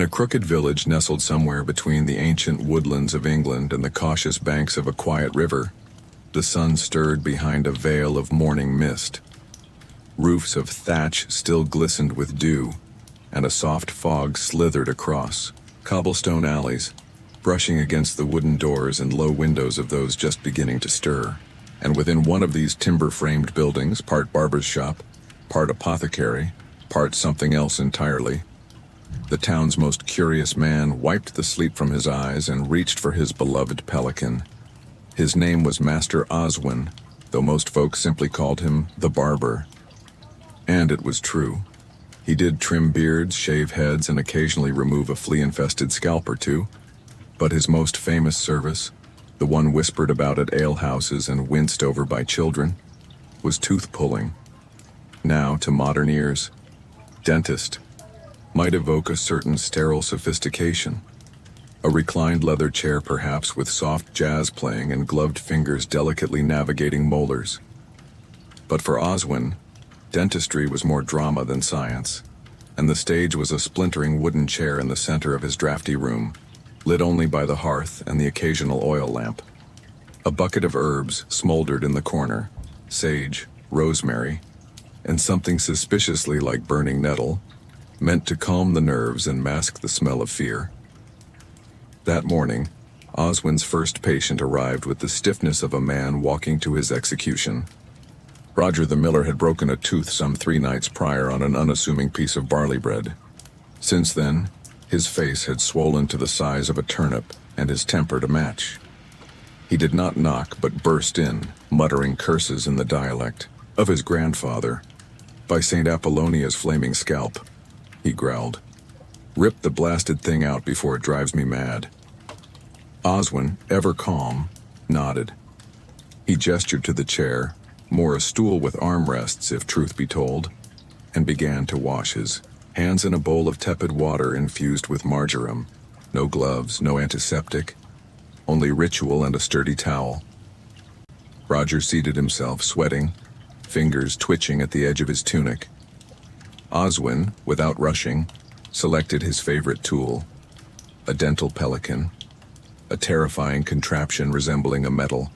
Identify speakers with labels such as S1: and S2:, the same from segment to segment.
S1: a crooked village nestled somewhere between the ancient woodlands of England and the cautious banks of a quiet river, the sun stirred behind a veil of morning mist. Roofs of thatch still glistened with dew, and a soft fog slithered across cobblestone alleys, brushing against the wooden doors and low windows of those just beginning to stir. And within one of these timber-framed buildings, part barber's shop, part apothecary, part something else entirely, the town's most curious man wiped the sleep from his eyes and reached for his beloved pelican. His name was Master Oswin, though most folks simply called him the barber. And it was true. He did trim beards, shave heads, and occasionally remove a flea-infested scalp or two. But his most famous service, the one whispered about at alehouses and winced over by children, was tooth-pulling. Now, to modern ears, dentist might evoke a certain sterile sophistication. A reclined leather chair perhaps with soft jazz playing and gloved fingers delicately navigating molars. But for Oswin, dentistry was more drama than science, and the stage was a splintering wooden chair in the center of his drafty room, lit only by the hearth and the occasional oil lamp. A bucket of herbs smoldered in the corner, sage, rosemary, and something suspiciously like burning nettle, meant to calm the nerves and mask the smell of fear. That morning, Oswin's first patient arrived with the stiffness of a man walking to his execution. Roger the miller had broken a tooth some 3 nights prior on an unassuming piece of barley bread. Since then, his face had swollen to the size of a turnip and his temper to match. He did not knock but burst in, muttering curses in the dialect of his grandfather. "By St. Apollonia's flaming scalp," he growled. "Rip the blasted thing out before it drives me mad." Oswin, ever calm, nodded. He gestured to the chair, more a stool with armrests if truth be told, and began to wash his hands in a bowl of tepid water infused with marjoram. No gloves, no antiseptic, only ritual and a sturdy towel. Roger seated himself, sweating, fingers twitching at the edge of his tunic. Oswin, without rushing, selected his favorite tool, a dental pelican, a terrifying contraption resembling a metal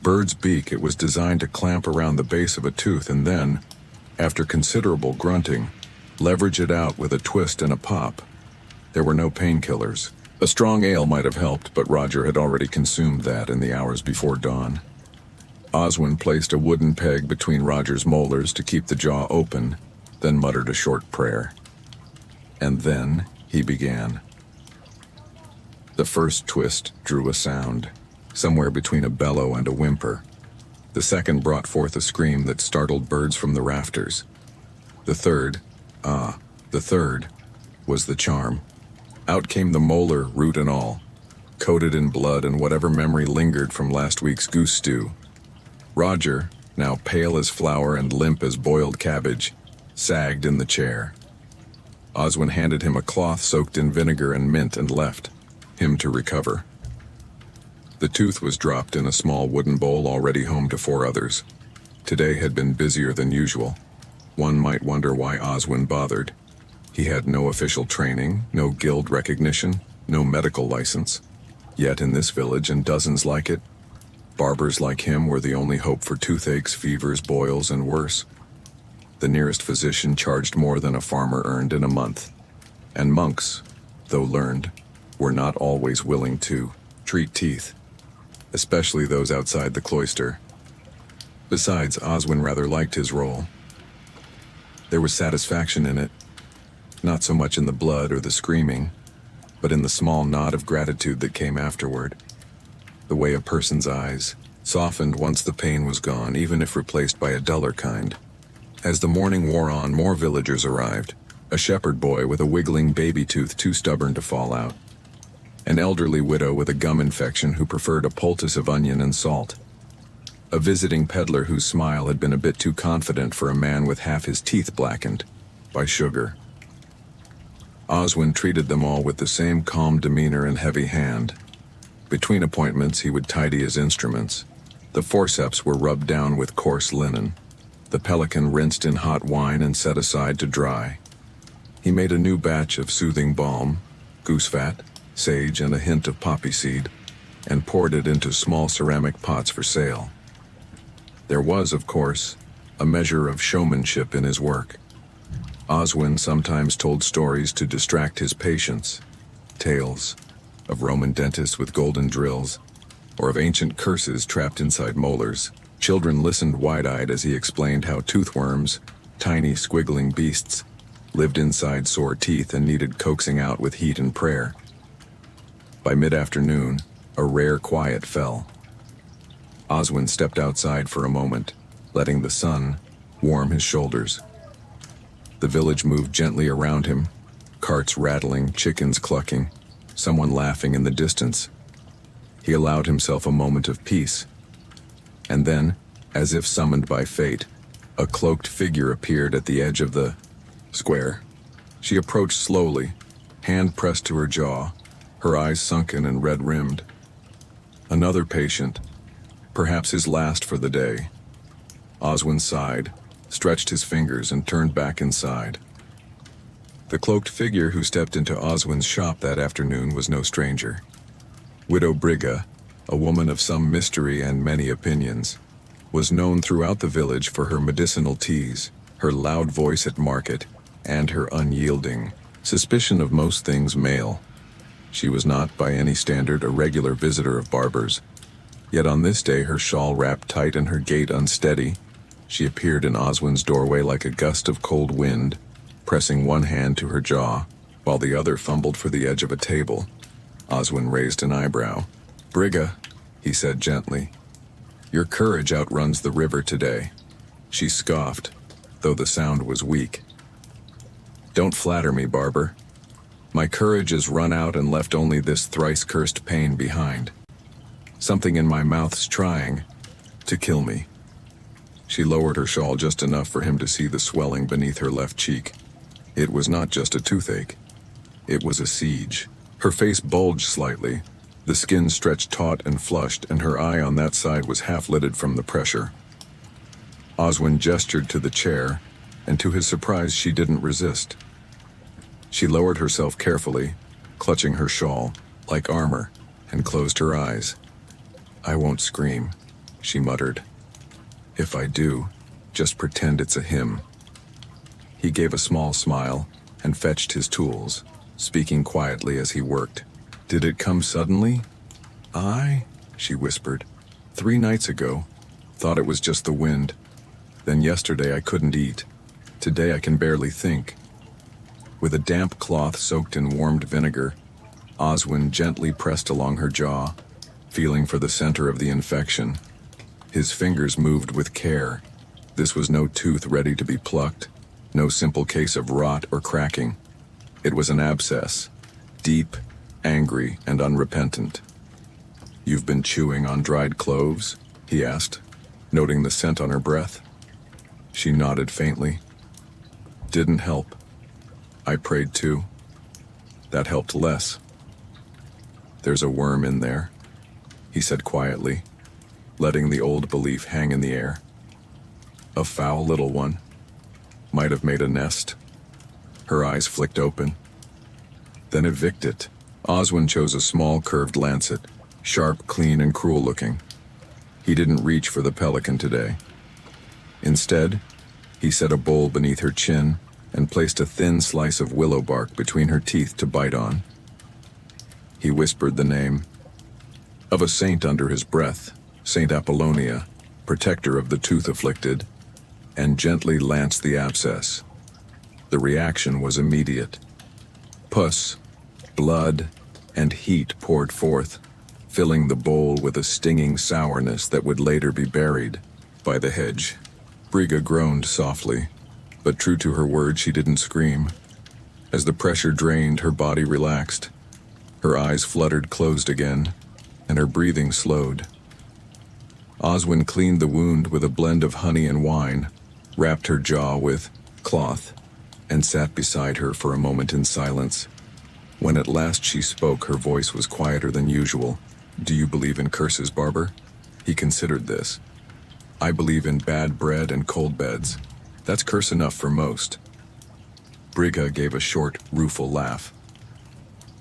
S1: bird's beak. It was designed to clamp around the base of a tooth and then, after considerable grunting, leverage it out with a twist and a pop. There were no painkillers. A strong ale might have helped, but Roger had already consumed that in the hours before dawn. Oswin placed a wooden peg between Roger's molars to keep the jaw open, then muttered a short prayer. And then he began. The first twist drew a sound, somewhere between a bellow and a whimper. The second brought forth a scream that startled birds from the rafters. The third was the charm. Out came the molar, root and all, coated in blood and whatever memory lingered from last week's goose stew. Roger, now pale as flour and limp as boiled cabbage, sagged in the chair. Oswin handed him a cloth soaked in vinegar and mint and left him to recover. The tooth was dropped in a small wooden bowl already home to 4 others. Today had been busier than usual. One might wonder why Oswin bothered. He had no official training, no guild recognition, no medical license. Yet in this village and dozens like it, barbers like him were the only hope for toothaches, fevers, boils, and worse. The nearest physician charged more than a farmer earned in a month. And monks, though learned, were not always willing to treat teeth, especially those outside the cloister. Besides, Oswin rather liked his role. There was satisfaction in it, not so much in the blood or the screaming, but in the small nod of gratitude that came afterward. The way a person's eyes softened once the pain was gone, even if replaced by a duller kind. As the morning wore on, more villagers arrived. A shepherd boy with a wiggling baby tooth too stubborn to fall out. An elderly widow with a gum infection who preferred a poultice of onion and salt. A visiting peddler whose smile had been a bit too confident for a man with half his teeth blackened by sugar. Oswin treated them all with the same calm demeanor and heavy hand. Between appointments, he would tidy his instruments. The forceps were rubbed down with coarse linen. The pelican rinsed in hot wine and set aside to dry. He made a new batch of soothing balm, goose fat, sage, and a hint of poppy seed, and poured it into small ceramic pots for sale. There was, of course, a measure of showmanship in his work. Oswin sometimes told stories to distract his patients, tales of Roman dentists with golden drills, or of ancient curses trapped inside molars. Children listened wide-eyed as he explained how toothworms, tiny squiggling beasts, lived inside sore teeth and needed coaxing out with heat and prayer. By mid-afternoon, a rare quiet fell. Oswin stepped outside for a moment, letting the sun warm his shoulders. The village moved gently around him, carts rattling, chickens clucking, someone laughing in the distance. He allowed himself a moment of peace. And then, as if summoned by fate, a cloaked figure appeared at the edge of the square. She approached slowly, hand pressed to her jaw, her eyes sunken and red-rimmed. Another patient, perhaps his last for the day. Oswin sighed, stretched his fingers, and turned back inside. The cloaked figure who stepped into Oswin's shop that afternoon was no stranger. Widow Brigga, a woman of some mystery and many opinions, was known throughout the village for her medicinal teas, her loud voice at market, and her unyielding suspicion of most things male. She was not, by any standard, a regular visitor of barbers. Yet on this day, her shawl wrapped tight and her gait unsteady, she appeared in Oswin's doorway like a gust of cold wind, pressing one hand to her jaw, while the other fumbled for the edge of a table. Oswin raised an eyebrow. "Brigga," he said gently, "your courage outruns the river today." She scoffed, though the sound was weak. "Don't flatter me, barber. My courage has run out and left only this thrice-cursed pain behind. Something in my mouth's trying to kill me." She lowered her shawl just enough for him to see the swelling beneath her left cheek. It was not just a toothache. It was a siege. Her face bulged slightly, the skin stretched taut and flushed, and her eye on that side was half-lidded from the pressure. Oswin gestured to the chair, and to his surprise she didn't resist. She lowered herself carefully, clutching her shawl, like armor, and closed her eyes. "I won't scream," she muttered. "If I do, just pretend it's a hymn." He gave a small smile and fetched his tools, speaking quietly as he worked. "Did it come suddenly?" She whispered. "3 nights ago. Thought it was just the wind. Then yesterday I couldn't eat. Today I can barely think." With a damp cloth soaked in warmed vinegar, Oswin gently pressed along her jaw, feeling for the center of the infection. His fingers moved with care. This was no tooth ready to be plucked, no simple case of rot or cracking. It was an abscess, deep, angry, and unrepentant. "You've been chewing on dried cloves?" he asked, noting the scent on her breath. She nodded faintly. "Didn't help. I prayed too. That helped less." "There's a worm in there," he said quietly, letting the old belief hang in the air. "A foul little one. Might have made a nest." Her eyes flicked open. "Then evict it." Oswin chose a small curved lancet, sharp, clean, and cruel-looking. He didn't reach for the pelican today. Instead, he set a bowl beneath her chin and placed a thin slice of willow bark between her teeth to bite on. He whispered the name of a saint under his breath, Saint Apollonia, protector of the tooth-afflicted, and gently lanced the abscess. The reaction was immediate. Pus, blood, and heat poured forth, filling the bowl with a stinging sourness that would later be buried by the hedge. Brigga groaned softly, but true to her word, she didn't scream. As the pressure drained, her body relaxed. Her eyes fluttered closed again, and her breathing slowed. Oswin cleaned the wound with a blend of honey and wine, wrapped her jaw with cloth, and sat beside her for a moment in silence. When at last she spoke, her voice was quieter than usual. "Do you believe in curses, barber?" He considered this. "I believe in bad bread and cold beds. That's curse enough for most." Brigga gave a short, rueful laugh.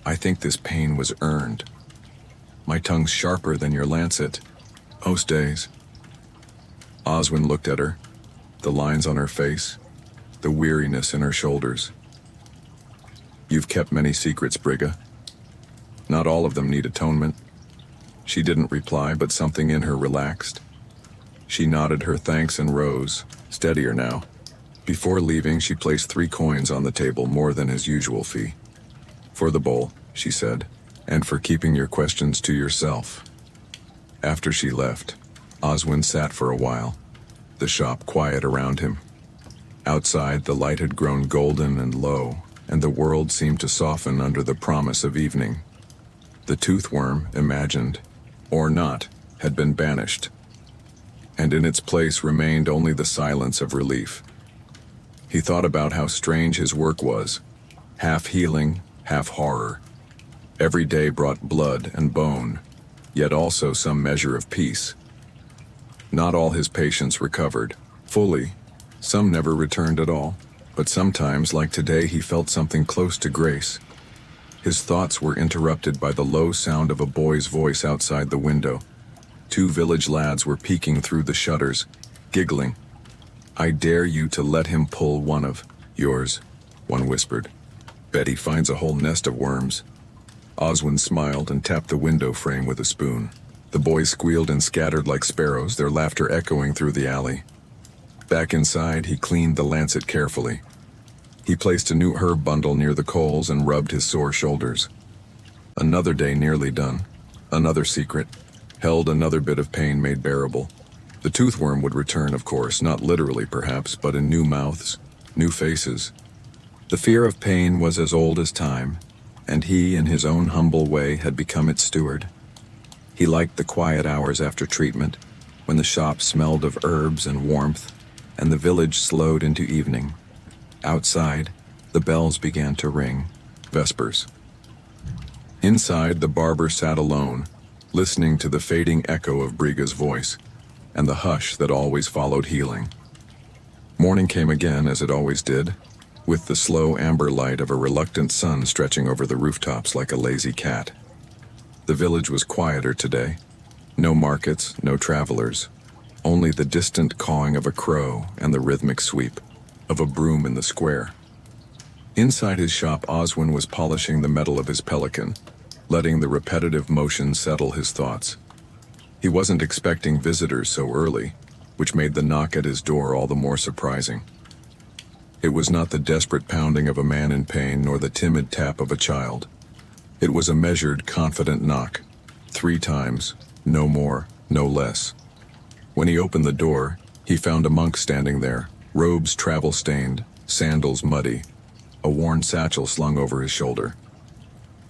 S1: I think this pain was earned. My tongue's sharper than your lancet. Most days. Oswin looked at her, the lines on her face, the weariness in her shoulders. You've kept many secrets, Brigga. Not all of them need atonement. She didn't reply, but something in her relaxed. She nodded her thanks and rose, steadier now. Before leaving, she placed 3 coins on the table, more than his usual fee. For the bowl, she said, and for keeping your questions to yourself. After she left, Oswin sat for a while, the shop quiet around him. Outside, the light had grown golden and low, and the world seemed to soften under the promise of evening. The toothworm, imagined, or not, had been banished, and in its place remained only the silence of relief. He thought about how strange his work was, half healing, half horror. Every day brought blood and bone, yet also some measure of peace. Not all his patients recovered, fully. Some never returned at all, but sometimes, like today, he felt something close to grace. His thoughts were interrupted by the low sound of a boy's voice outside the window. 2 village lads were peeking through the shutters, giggling. I dare you to let him pull one of yours, one whispered. Betty finds a whole nest of worms. Oswin smiled and tapped the window frame with a spoon. The boys squealed and scattered like sparrows, their laughter echoing through the alley. Back inside, he cleaned the lancet carefully. He placed a new herb bundle near the coals and rubbed his sore shoulders. Another day nearly done. Another secret. Held another bit of pain made bearable. The toothworm would return, of course, not literally perhaps, but in new mouths, new faces. The fear of pain was as old as time, and he, in his own humble way, had become its steward. He liked the quiet hours after treatment, when the shop smelled of herbs and warmth, and the village slowed into evening. Outside, the bells began to ring, vespers. Inside, the barber sat alone, listening to the fading echo of Brigga's voice, and the hush that always followed healing. Morning came again, as it always did, with the slow amber light of a reluctant sun stretching over the rooftops like a lazy cat. The village was quieter today. No markets, no travelers, only the distant cawing of a crow and the rhythmic sweep of a broom in the square. Inside his shop, Oswin was polishing the metal of his pelican, letting the repetitive motion settle his thoughts. He wasn't expecting visitors so early, which made the knock at his door all the more surprising. It was not the desperate pounding of a man in pain, nor the timid tap of a child. It was a measured, confident knock, 3 times, no more, no less. When he opened the door, he found a monk standing there, robes travel-stained, sandals muddy, a worn satchel slung over his shoulder.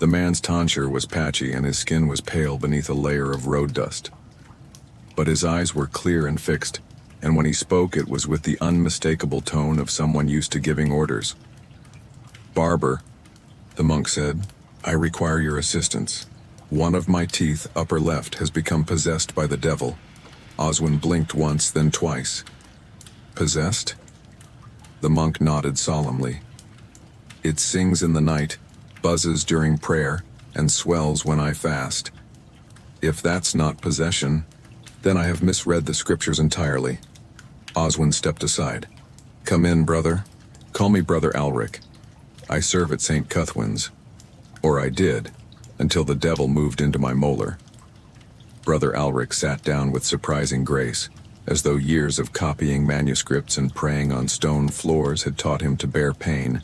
S1: The man's tonsure was patchy and his skin was pale beneath a layer of road dust. But his eyes were clear and fixed, and when he spoke it was with the unmistakable tone of someone used to giving orders. "Barber," the monk said, "I require your assistance. One of my teeth, upper left, has become possessed by the devil." Oswin blinked once, then twice. "Possessed?" The monk nodded solemnly. "It sings in the night, buzzes during prayer, and swells when I fast. If that's not possession, then I have misread the scriptures entirely." Oswin stepped aside. "Come in, brother. Call me Brother Alric. I serve at St. Cuthwin's. Or I did, until the devil moved into my molar." Brother Alric sat down with surprising grace, as though years of copying manuscripts and praying on stone floors had taught him to bear pain,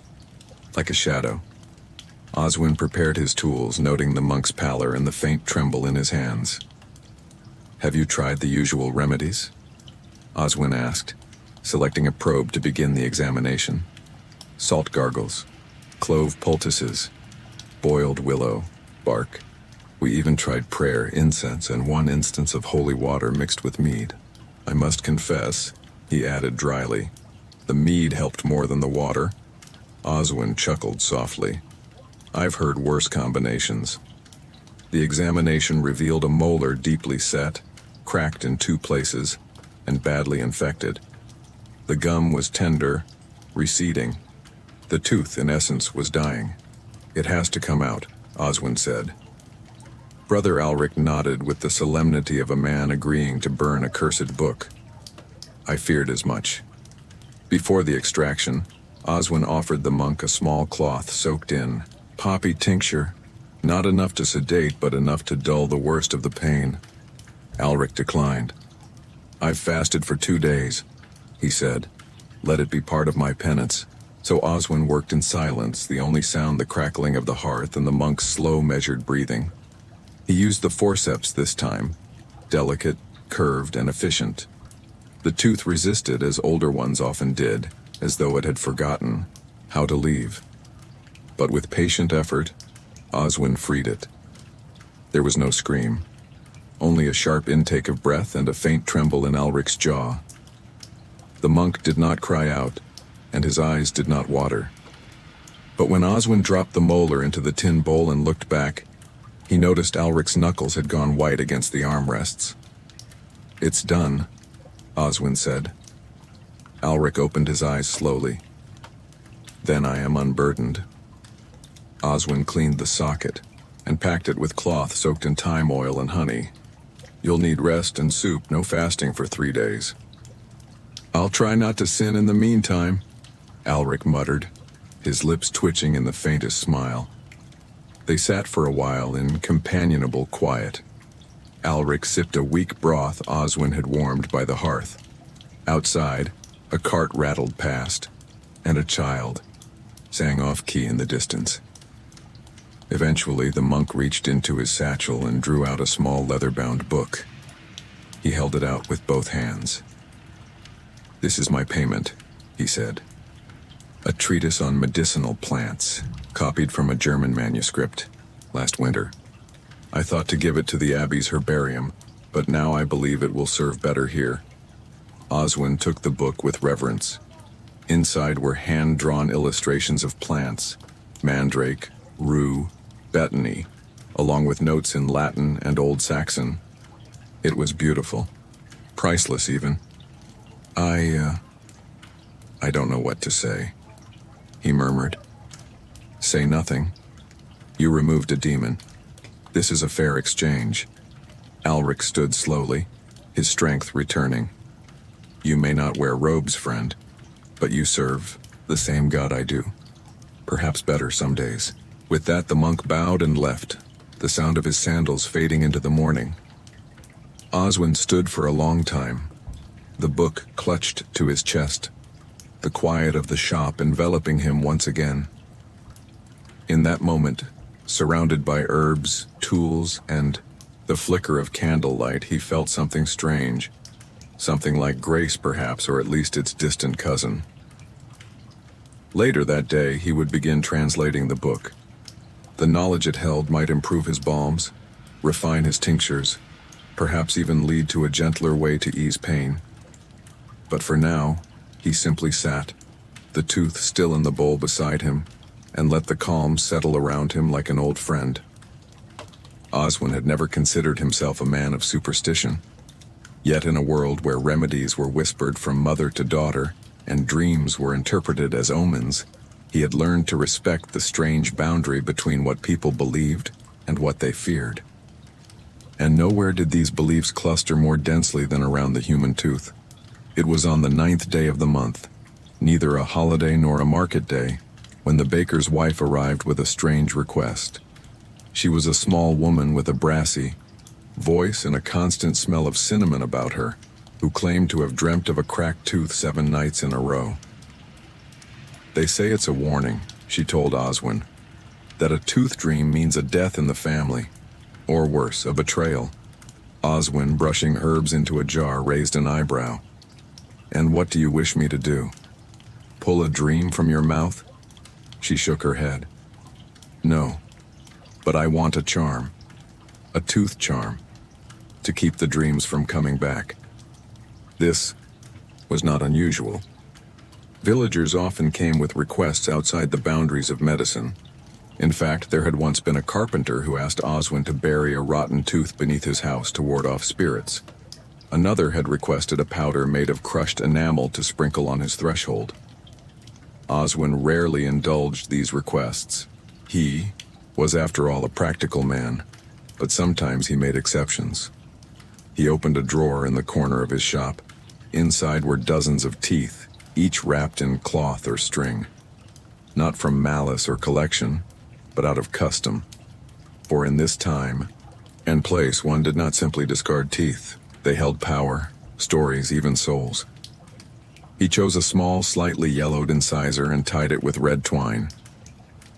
S1: like a shadow. Oswin prepared his tools, noting the monk's pallor and the faint tremble in his hands. "Have you tried the usual remedies?" Oswin asked, selecting a probe to begin the examination. "Salt gargles, clove poultices, boiled willow, bark. We even tried prayer, incense, and one instance of holy water mixed with mead. I must confess," he added dryly, "the mead helped more than the water." Oswin chuckled softly. "I've heard worse combinations." The examination revealed a molar deeply set, cracked in 2 places, and badly infected. The gum was tender, receding. The tooth, in essence, was dying. "It has to come out," Oswin said. Brother Alric nodded with the solemnity of a man agreeing to burn a cursed book. I feared as much. Before the extraction, Oswin offered the monk a small cloth soaked in poppy tincture, not enough to sedate but enough to dull the worst of the pain. Alric declined. "I've fasted for 2 days," he said. "Let it be part of my penance." So Oswin worked in silence, the only sound the crackling of the hearth and the monk's slow, measured breathing. He used the forceps this time, delicate, curved, and efficient. The tooth resisted as older ones often did, as though it had forgotten how to leave. But with patient effort, Oswin freed it. There was no scream, only a sharp intake of breath and a faint tremble in Alric's jaw. The monk did not cry out, and his eyes did not water. But when Oswin dropped the molar into the tin bowl and looked back, he noticed Alric's knuckles had gone white against the armrests. "It's done," Oswin said. Alric opened his eyes slowly. "Then I am unburdened." Oswin cleaned the socket and packed it with cloth soaked in thyme oil and honey. "You'll need rest and soup, no fasting for 3 days." "I'll try not to sin in the meantime," Alric muttered, his lips twitching in the faintest smile. They sat for a while in companionable quiet. Alric sipped a weak broth Oswin had warmed by the hearth. Outside, a cart rattled past, and a child sang off-key in the distance. Eventually, the monk reached into his satchel and drew out a small leather-bound book. He held it out with both hands. "This is my payment," he said. "A treatise on medicinal plants, copied from a German manuscript last winter. I thought to give it to the Abbey's herbarium, but now I believe it will serve better here." Oswin took the book with reverence. Inside were hand-drawn illustrations of plants, mandrake, rue, betony, along with notes in Latin and Old Saxon. It was beautiful, priceless even. I don't know what to say," he murmured. "Say nothing. You removed a demon. This is a fair exchange." Alric stood slowly, his strength returning. "You may not wear robes, friend, but you serve the same God I do. Perhaps better some days." With that, the monk bowed and left, the sound of his sandals fading into the morning. Oswin stood for a long time, the book clutched to his chest, the quiet of the shop enveloping him once again. In that moment, surrounded by herbs, tools, and the flicker of candlelight, he felt something strange, something like grace perhaps, or at least its distant cousin. Later that day, he would begin translating the book. The knowledge it held might improve his balms, refine his tinctures, perhaps even lead to a gentler way to ease pain. But for now, he simply sat, the tooth still in the bowl beside him, and let the calm settle around him like an old friend. Oswin had never considered himself a man of superstition. Yet in a world where remedies were whispered from mother to daughter, and dreams were interpreted as omens, he had learned to respect the strange boundary between what people believed and what they feared. And nowhere did these beliefs cluster more densely than around the human tooth. It was on the 9th day of the month, neither a holiday nor a market day, when the baker's wife arrived with a strange request. She was a small woman with a brassy voice and a constant smell of cinnamon about her, who claimed to have dreamt of a cracked tooth 7 nights in a row. "They say it's a warning," she told Oswin, "that a tooth dream means a death in the family, or worse, a betrayal." Oswin, brushing herbs into a jar, raised an eyebrow. "And what do you wish me to do? Pull a dream from your mouth?" She shook her head. "No, but I want a charm, a tooth charm, to keep the dreams from coming back." This was not unusual. Villagers often came with requests outside the boundaries of medicine. In fact, there had once been a carpenter who asked Oswin to bury a rotten tooth beneath his house to ward off spirits. Another had requested a powder made of crushed enamel to sprinkle on his threshold. Oswin rarely indulged these requests. He was, after all, a practical man, but sometimes he made exceptions. He opened a drawer in the corner of his shop. Inside were dozens of teeth, each wrapped in cloth or string. Not from malice or collection, but out of custom. For in this time and place, one did not simply discard teeth. They held power, stories, even souls. He chose a small, slightly yellowed incisor and tied it with red twine.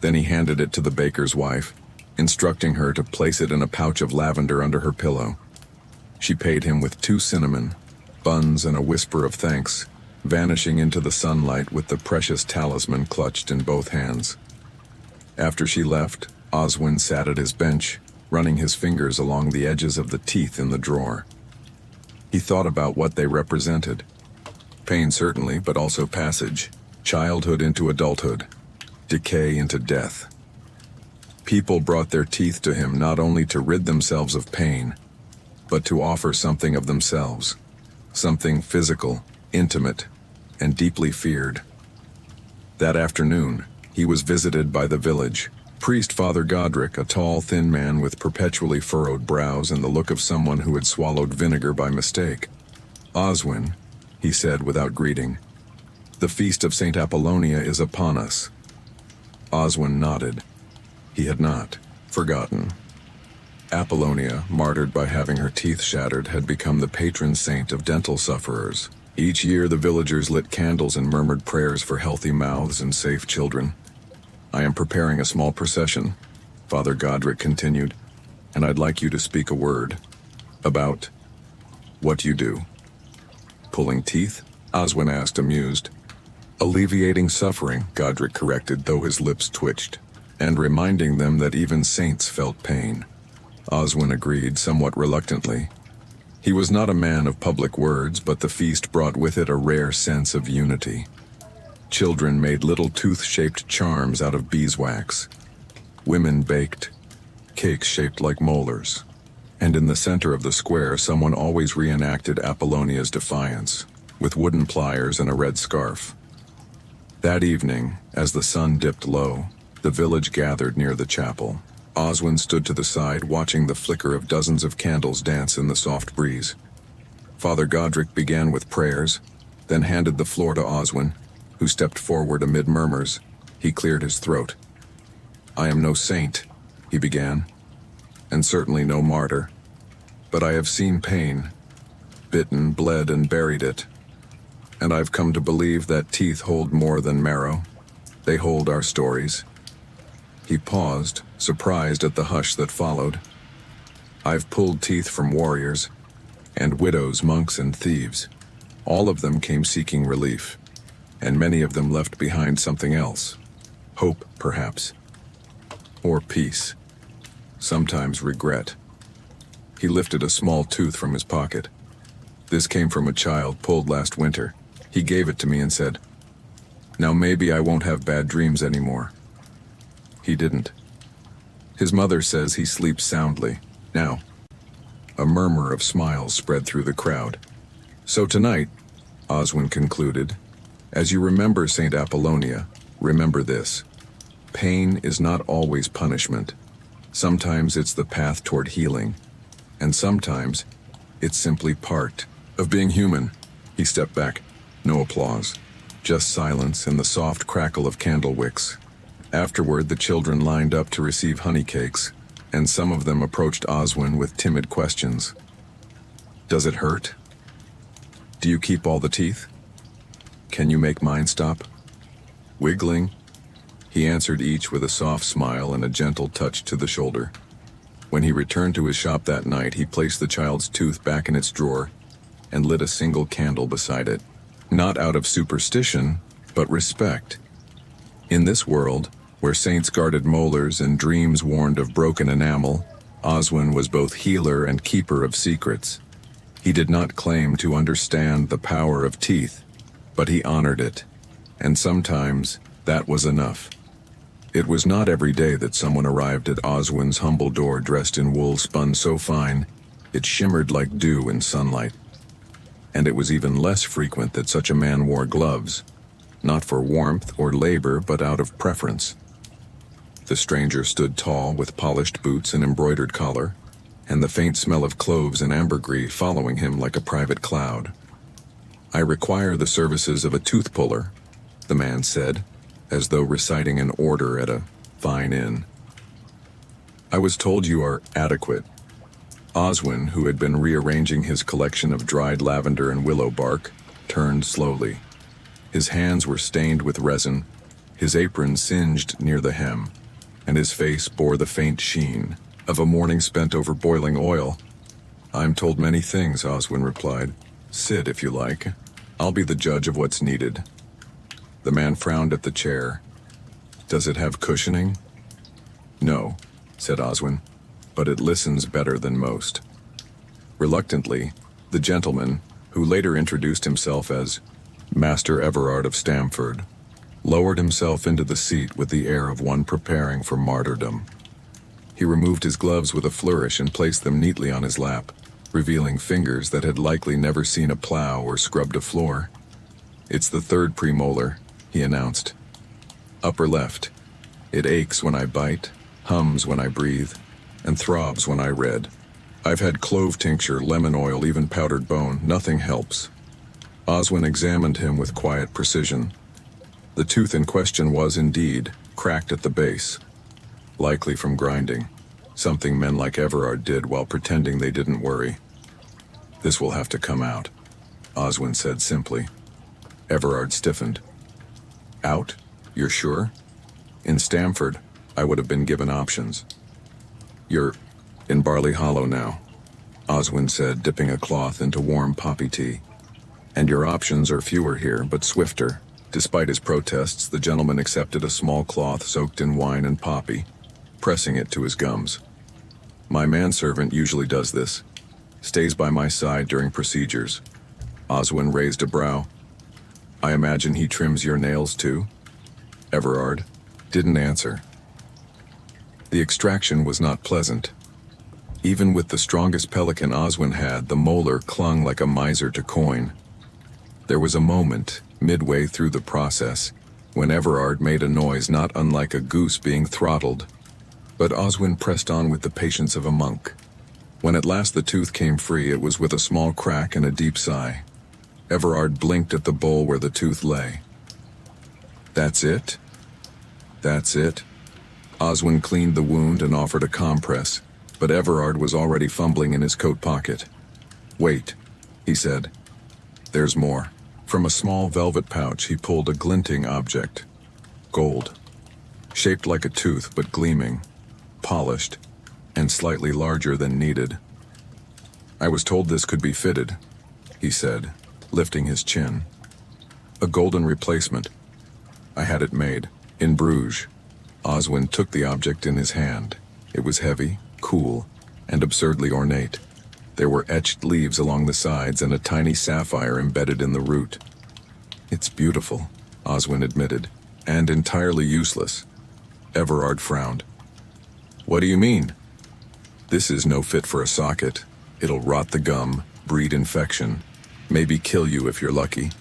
S1: Then he handed it to the baker's wife, instructing her to place it in a pouch of lavender under her pillow. She paid him with 2 cinnamon buns and a whisper of thanks, vanishing into the sunlight with the precious talisman clutched in both hands. After she left, Oswin sat at his bench, running his fingers along the edges of the teeth in the drawer. He thought about what they represented. Pain certainly, but also passage, childhood into adulthood, decay into death. People brought their teeth to him not only to rid themselves of pain, but to offer something of themselves, something physical, intimate, and deeply feared. That afternoon, he was visited by the village priest Father Godric, a tall, thin man with perpetually furrowed brows and the look of someone who had swallowed vinegar by mistake. "Oswin," he said without greeting, "the feast of St. Apollonia is upon us." Oswin nodded. He had not forgotten. Apollonia, martyred by having her teeth shattered, had become the patron saint of dental sufferers. Each year the villagers lit candles and murmured prayers for healthy mouths and safe children. "I am preparing a small procession," Father Godric continued, "and I'd like you to speak a word about what you do." "Pulling teeth?" Oswin asked, amused. "Alleviating suffering," Godric corrected, though his lips twitched, "and reminding them that even saints felt pain." Oswin agreed, somewhat reluctantly. He was not a man of public words, but the feast brought with it a rare sense of unity. Children made little tooth-shaped charms out of beeswax. Women baked cakes shaped like molars. And in the center of the square, someone always reenacted Apollonia's defiance, with wooden pliers and a red scarf. That evening, as the sun dipped low, the village gathered near the chapel. Oswin stood to the side, watching the flicker of dozens of candles dance in the soft breeze. Father Godric began with prayers, then handed the floor to Oswin, who stepped forward amid murmurs. He cleared his throat. "I am no saint," he began, "and certainly no martyr. But I have seen pain, bitten, bled, and buried it. And I've come to believe that teeth hold more than marrow. They hold our stories." He paused, surprised at the hush that followed. "I've pulled teeth from warriors, and widows, monks, and thieves. All of them came seeking relief, and many of them left behind something else. Hope, perhaps. Or peace. Sometimes regret." He lifted a small tooth from his pocket. "This came from a child pulled last winter. He gave it to me and said, 'Now maybe I won't have bad dreams anymore.' He didn't. His mother says he sleeps soundly now." A murmur of smiles spread through the crowd. "So tonight," Oswin concluded, "as you remember St. Apollonia, remember this. Pain is not always punishment. Sometimes it's the path toward healing, and sometimes it's simply part of being human." He stepped back. No applause, just silence and the soft crackle of candle wicks. Afterward, the children lined up to receive honey cakes, and some of them approached Oswin with timid questions. "Does it hurt? Do you keep all the teeth? Can you make mine stop wiggling?" He answered each with a soft smile and a gentle touch to the shoulder. When he returned to his shop that night, he placed the child's tooth back in its drawer and lit a single candle beside it. Not out of superstition, but respect. In this world, where saints guarded molars and dreams warned of broken enamel, Oswin was both healer and keeper of secrets. He did not claim to understand the power of teeth, but he honored it, and sometimes that was enough. It was not every day that someone arrived at Oswin's humble door dressed in wool spun so fine it shimmered like dew in sunlight. And it was even less frequent that such a man wore gloves, not for warmth or labor, but out of preference. The stranger stood tall with polished boots and embroidered collar, and the faint smell of cloves and ambergris following him like a private cloud. "I require the services of a tooth puller," the man said, as though reciting an order at a fine inn. "I was told you are adequate." Oswin, who had been rearranging his collection of dried lavender and willow bark, turned slowly. His hands were stained with resin, his apron singed near the hem, and his face bore the faint sheen of a morning spent over boiling oil. "I'm told many things," Oswin replied. "Sit if you like. I'll be the judge of what's needed." The man frowned at the chair. "Does it have cushioning?" "No," said Oswin, "but it listens better than most." Reluctantly, the gentleman, who later introduced himself as Master Everard of Stamford, lowered himself into the seat with the air of one preparing for martyrdom. He removed his gloves with a flourish and placed them neatly on his lap, revealing fingers that had likely never seen a plow or scrubbed a floor. "It's the third premolar," he announced. "Upper left. It aches when I bite, hums when I breathe, and throbs when I read. I've had clove tincture, lemon oil, even powdered bone. Nothing helps." Oswin examined him with quiet precision. The tooth in question was, indeed, cracked at the base, likely from grinding, something men like Everard did while pretending they didn't worry. "This will have to come out," Oswin said simply. Everard stiffened. "Out? You're sure? In Stamford, I would have been given options." "You're in Barley Hollow now," Oswin said, dipping a cloth into warm poppy tea. "And your options are fewer here, but swifter." Despite his protests, the gentleman accepted a small cloth soaked in wine and poppy, pressing it to his gums. "My manservant usually does this. Stays by my side during procedures." Oswin raised a brow. "I imagine he trims your nails too?" Everard didn't answer. The extraction was not pleasant. Even with the strongest pelican Oswin had, the molar clung like a miser to coin. There was a moment, midway through the process, when Everard made a noise not unlike a goose being throttled. But Oswin pressed on with the patience of a monk. When at last the tooth came free, it was with a small crack and a deep sigh. Everard blinked at the bowl where the tooth lay. "That's it? That's it?" Oswin cleaned the wound and offered a compress, but Everard was already fumbling in his coat pocket. "Wait," he said. "There's more." From a small velvet pouch he pulled a glinting object. Gold. Shaped like a tooth but gleaming, polished, and slightly larger than needed. "I was told this could be fitted," he said, lifting his chin. "A golden replacement. I had it made, in Bruges." Oswin took the object in his hand. It was heavy, cool, and absurdly ornate. There were etched leaves along the sides and a tiny sapphire embedded in the root. "It's beautiful," Oswin admitted, "and entirely useless." Everard frowned. "What do you mean?" "This is no fit for a socket. It'll rot the gum, breed infection, maybe kill you if you're lucky.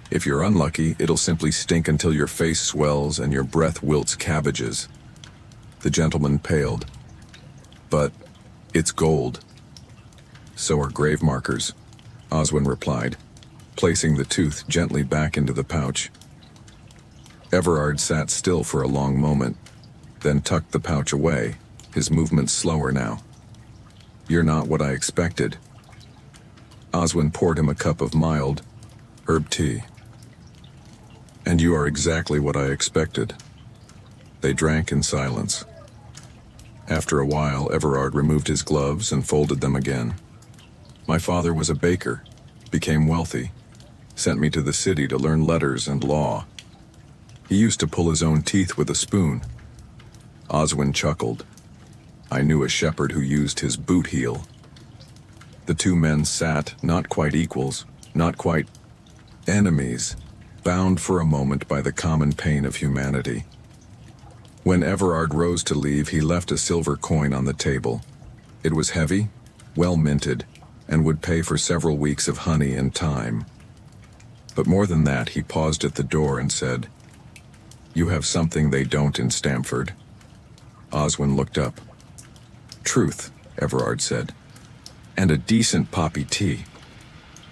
S1: If you're unlucky, it'll simply stink until your face swells and your breath wilts cabbages." The gentleman paled. "But it's gold." "So are grave markers," Oswin replied, placing the tooth gently back into the pouch. Everard sat still for a long moment, then tucked the pouch away, his movements slower now. "You're not what I expected." Oswin poured him a cup of mild herb tea. "And you are exactly what I expected." They drank in silence. After a while, Everard removed his gloves and folded them again. "My father was a baker, became wealthy, sent me to the city to learn letters and law. He used to pull his own teeth with a spoon." Oswin chuckled. "I knew a shepherd who used his boot heel." The two men sat, not quite equals, not quite enemies, bound for a moment by the common pain of humanity. When Everard rose to leave, he left a silver coin on the table. It was heavy, well minted, and would pay for several weeks of honey and time. But more than that, he paused at the door and said, "You have something they don't in Stamford." Oswin looked up. "Truth," Everard said, "and a decent poppy tea."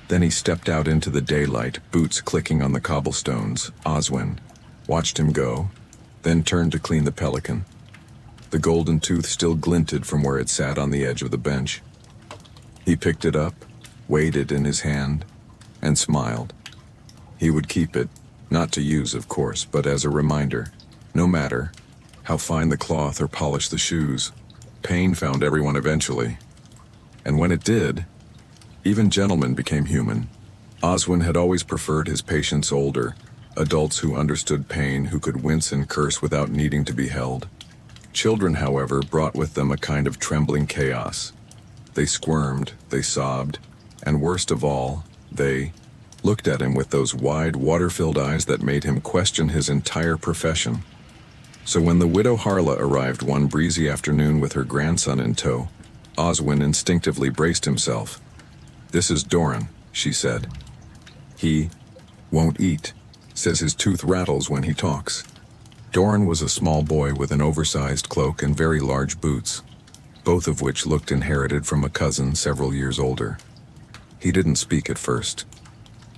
S1: Then he stepped out into the daylight, boots clicking on the cobblestones. Oswin watched him go, then turned to clean the pelican. The golden tooth still glinted from where it sat on the edge of the bench. He picked it up, weighed it in his hand, and smiled. He would keep it, not to use, of course, but as a reminder. No matter how fine the cloth or polished the shoes, pain found everyone eventually. And when it did, even gentlemen became human. Oswin had always preferred his patients older, adults who understood pain, who could wince and curse without needing to be held. Children, however, brought with them a kind of trembling chaos. They squirmed, they sobbed, and worst of all, they looked at him with those wide, water-filled eyes that made him question his entire profession. So when the widow Harla arrived one breezy afternoon with her grandson in tow, Oswin instinctively braced himself. "This is Doran," she said. "He won't eat, says his tooth rattles when he talks." Doran was a small boy with an oversized cloak and very large boots, both of which looked inherited from a cousin several years older. He didn't speak at first,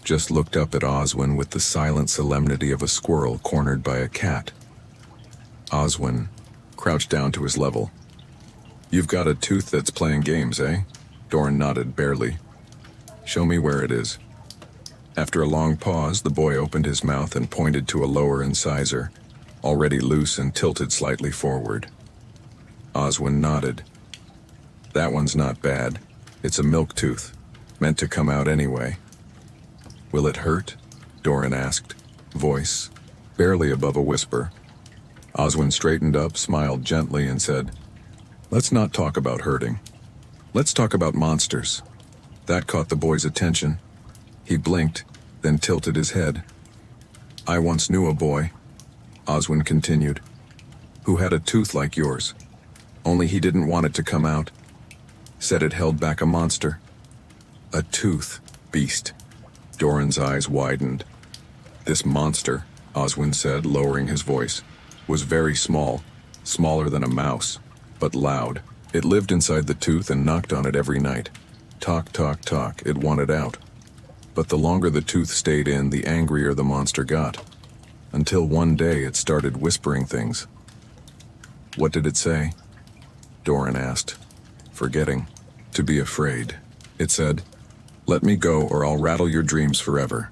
S1: just looked up at Oswin with the silent solemnity of a squirrel cornered by a cat. Oswin crouched down to his level. "You've got a tooth that's playing games, eh?" Doran nodded barely. "Show me where it is." After a long pause, the boy opened his mouth and pointed to a lower incisor, already loose and tilted slightly forward. Oswin nodded. "That one's not bad. It's a milk tooth, meant to come out anyway." "Will it hurt?" Doran asked, voice barely above a whisper. Oswin straightened up, smiled gently, and said, "Let's not talk about hurting. Let's talk about monsters." That caught the boy's attention. He blinked, then tilted his head. "I once knew a boy," Oswin continued, "who had a tooth like yours. Only he didn't want it to come out. Said it held back a monster." "A tooth, beast." Doran's eyes widened. "This monster," Oswin said, lowering his voice, "was very small, smaller than a mouse, but loud. It lived inside the tooth and knocked on it every night. Talk, talk, talk, it wanted out. But the longer the tooth stayed in, the angrier the monster got. Until one day it started whispering things." "What did it say?" Doran asked, forgetting to be afraid. "It said, 'Let me go or I'll rattle your dreams forever.'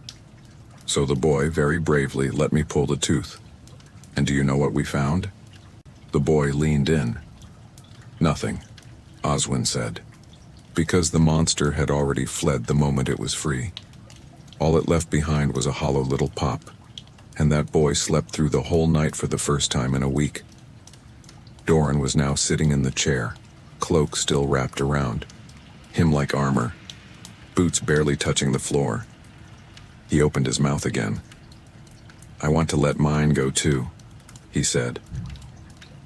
S1: So the boy very bravely let me pull the tooth. And do you know what we found?" The boy leaned in. "Nothing," Oswin said, because the monster had already fled the moment it was free. All it left behind was a hollow little pop, and that boy slept through the whole night for the first time in a week. Doran was now sitting in the chair, cloak still wrapped around him like armor, boots barely touching the floor. He opened his mouth again. "I want to let mine go too," he said.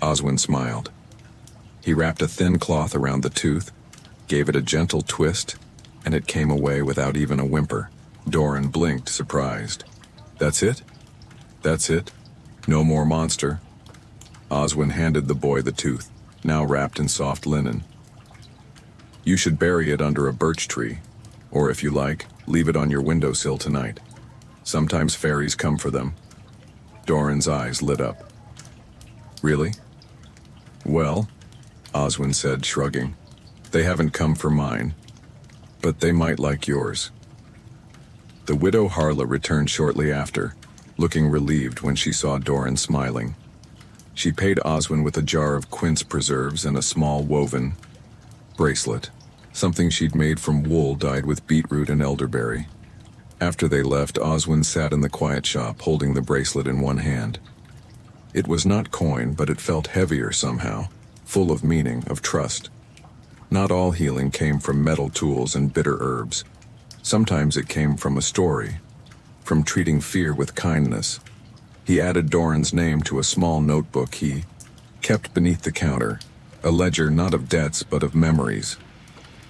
S1: Oswin smiled. He wrapped a thin cloth around the tooth, gave it a gentle twist, and it came away without even a whimper. Doran blinked, surprised. "That's it? That's it? No more monster?" Oswin handed the boy the tooth, now wrapped in soft linen. "You should bury it under a birch tree, or if you like, leave it on your windowsill tonight. Sometimes fairies come for them." Doran's eyes lit up. "Really?" "Well," Oswin said, shrugging, "they haven't come for mine, but they might like yours." The widow Harla returned shortly after, looking relieved when she saw Doran smiling. She paid Oswin with a jar of quince preserves and a small woven bracelet, something she'd made from wool dyed with beetroot and elderberry. After they left, Oswin sat in the quiet shop, holding the bracelet in one hand. It was not coin, but it felt heavier somehow, full of meaning, of trust. Not all healing came from metal tools and bitter herbs. Sometimes it came from a story, from treating fear with kindness. He added Doran's name to a small notebook he kept beneath the counter, a ledger not of debts but of memories.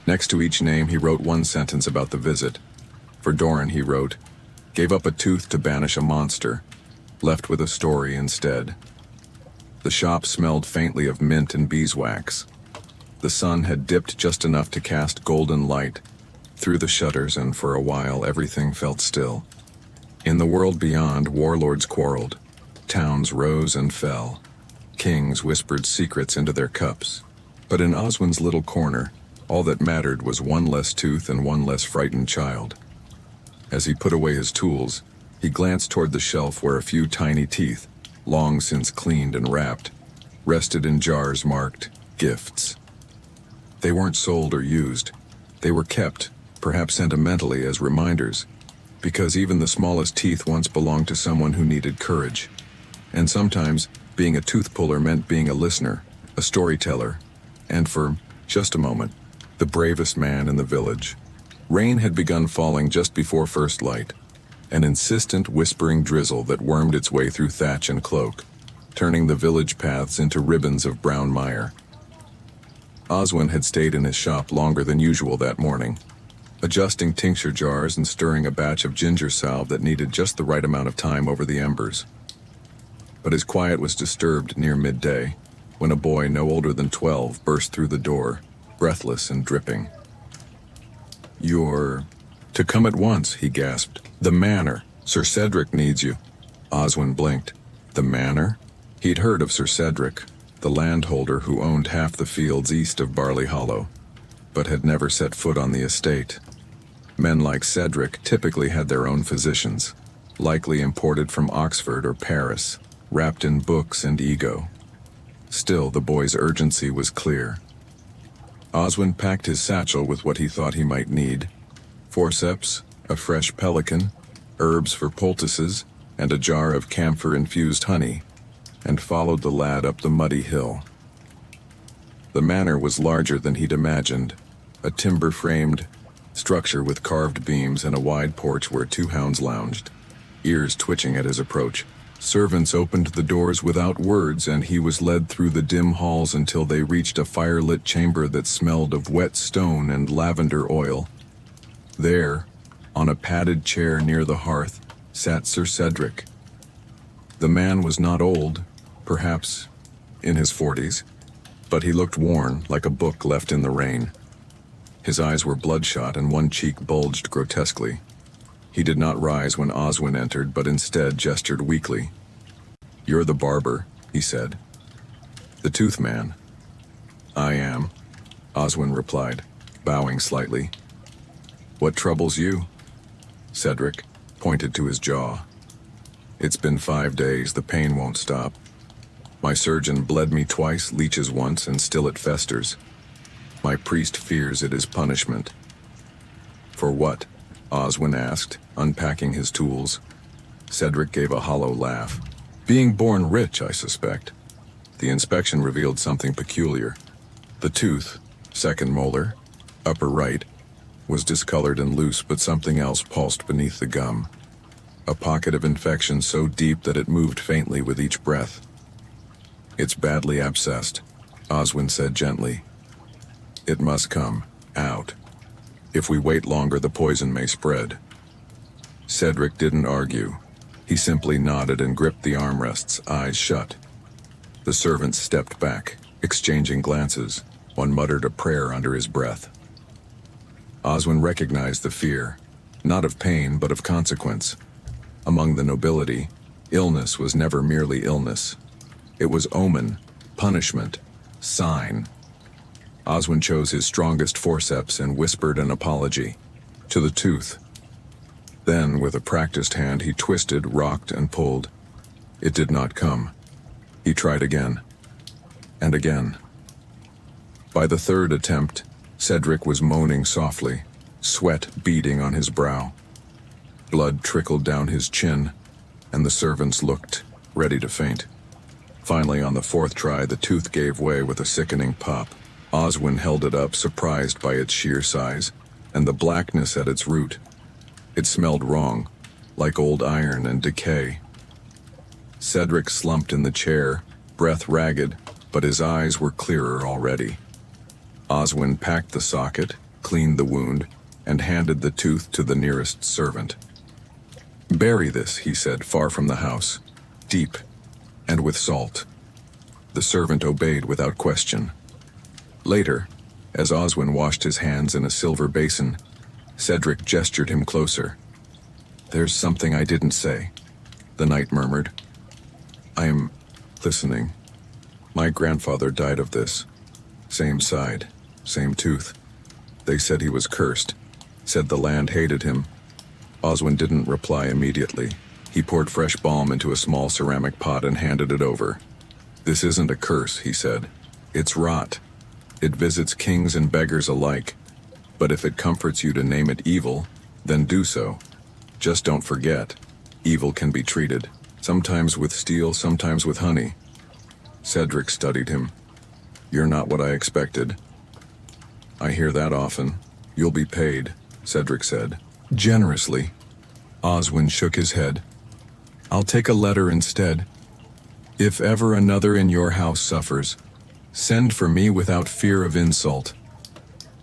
S1: Next to each name he wrote one sentence about the visit. For Doran he wrote, Gave up a tooth to banish a monster, left with a story instead. The shop smelled faintly of mint and beeswax. The sun had dipped just enough to cast golden light through the shutters, and for a while everything felt still. In the world beyond, warlords quarreled, towns rose and fell, kings whispered secrets into their cups. But in Oswin's little corner, all that mattered was one less tooth and one less frightened child. As he put away his tools, he glanced toward the shelf where a few tiny teeth, long since cleaned and wrapped, rested in jars marked gifts. They weren't sold or used. They were kept, perhaps sentimentally, as reminders, because even the smallest teeth once belonged to someone who needed courage. And sometimes, being a tooth puller meant being a listener, a storyteller, and for just a moment, the bravest man in the village. Rain had begun falling just before first light, an insistent whispering drizzle that wormed its way through thatch and cloak, turning the village paths into ribbons of brown mire. Oswin had stayed in his shop longer than usual that morning, adjusting tincture jars and stirring a batch of ginger salve that needed just the right amount of time over the embers. But his quiet was disturbed near midday, when a boy no older than 12 burst through the door, breathless and dripping. "You're to come at once," he gasped. "The manor. Sir Cedric needs you." Oswin blinked. The manor? He'd heard of Sir Cedric, the landholder who owned half the fields east of Barley Hollow, but had never set foot on the estate. Men like Cedric typically had their own physicians, likely imported from Oxford or Paris, wrapped in books and ego. Still, the boy's urgency was clear. Oswin packed his satchel with what he thought he might need: forceps, a fresh pelican, herbs for poultices, and a jar of camphor-infused honey, and followed the lad up the muddy hill. The manor was larger than he'd imagined, a timber-framed structure with carved beams and a wide porch where 2 hounds lounged, ears twitching at his approach. Servants opened the doors without words, and he was led through the dim halls until they reached a fire-lit chamber that smelled of wet stone and lavender oil. There, on a padded chair near the hearth, sat Sir Cedric. The man was not old, perhaps in his 40s, but he looked worn, like a book left in the rain. His eyes were bloodshot and one cheek bulged grotesquely. He did not rise when Oswin entered, but instead gestured weakly. "You're the barber," he said. "The tooth man." "I am," Oswin replied, bowing slightly. "What troubles you?" Cedric pointed to his jaw. "It's been 5 days, the pain won't stop. My surgeon bled me twice, leeches once, and still it festers. My priest fears it is punishment." "For what?" Oswin asked, unpacking his tools. Cedric gave a hollow laugh. "Being born rich, I suspect." The inspection revealed something peculiar. The tooth, second molar, upper right, was discolored and loose, but something else pulsed beneath the gum. A pocket of infection so deep that it moved faintly with each breath. "It's badly abscessed," Oswin said gently. "It must come out. If we wait longer, the poison may spread." Cedric didn't argue. He simply nodded and gripped the armrests, eyes shut. The servants stepped back, exchanging glances. One muttered a prayer under his breath. Oswin recognized the fear, not of pain but of consequence. Among the nobility, illness was never merely illness. It was omen, punishment, sign. Oswin chose his strongest forceps and whispered an apology. "To the tooth." Then, with a practiced hand, he twisted, rocked, and pulled. It did not come. He tried again. And again. By the third attempt, Cedric was moaning softly, sweat beading on his brow. Blood trickled down his chin, and the servants looked, ready to faint. Finally, on the 4th try, the tooth gave way with a sickening pop. Oswin held it up, surprised by its sheer size, and the blackness at its root. It smelled wrong, like old iron and decay. Cedric slumped in the chair, breath ragged, but his eyes were clearer already. Oswin packed the socket, cleaned the wound, and handed the tooth to the nearest servant. Bury this, he said, far from the house, deep, and with salt. The servant obeyed without question. Later, as Oswin washed his hands in a silver basin, Cedric gestured him closer. "There's something I didn't say," the knight murmured. "I'm listening. My grandfather died of this. Same side, same tooth. They said he was cursed, said the land hated him." Oswin didn't reply immediately. He poured fresh balm into a small ceramic pot and handed it over. "This isn't a curse," he said. "It's rot. It visits kings and beggars alike. But if it comforts you to name it evil, then do so. Just don't forget, evil can be treated, sometimes with steel, sometimes with honey." Cedric studied him. "You're not what I expected." "I hear that often. You'll be paid," Cedric said. "Generously." Oswin shook his head. "I'll take a letter instead. If ever another in your house suffers, send for me without fear of insult."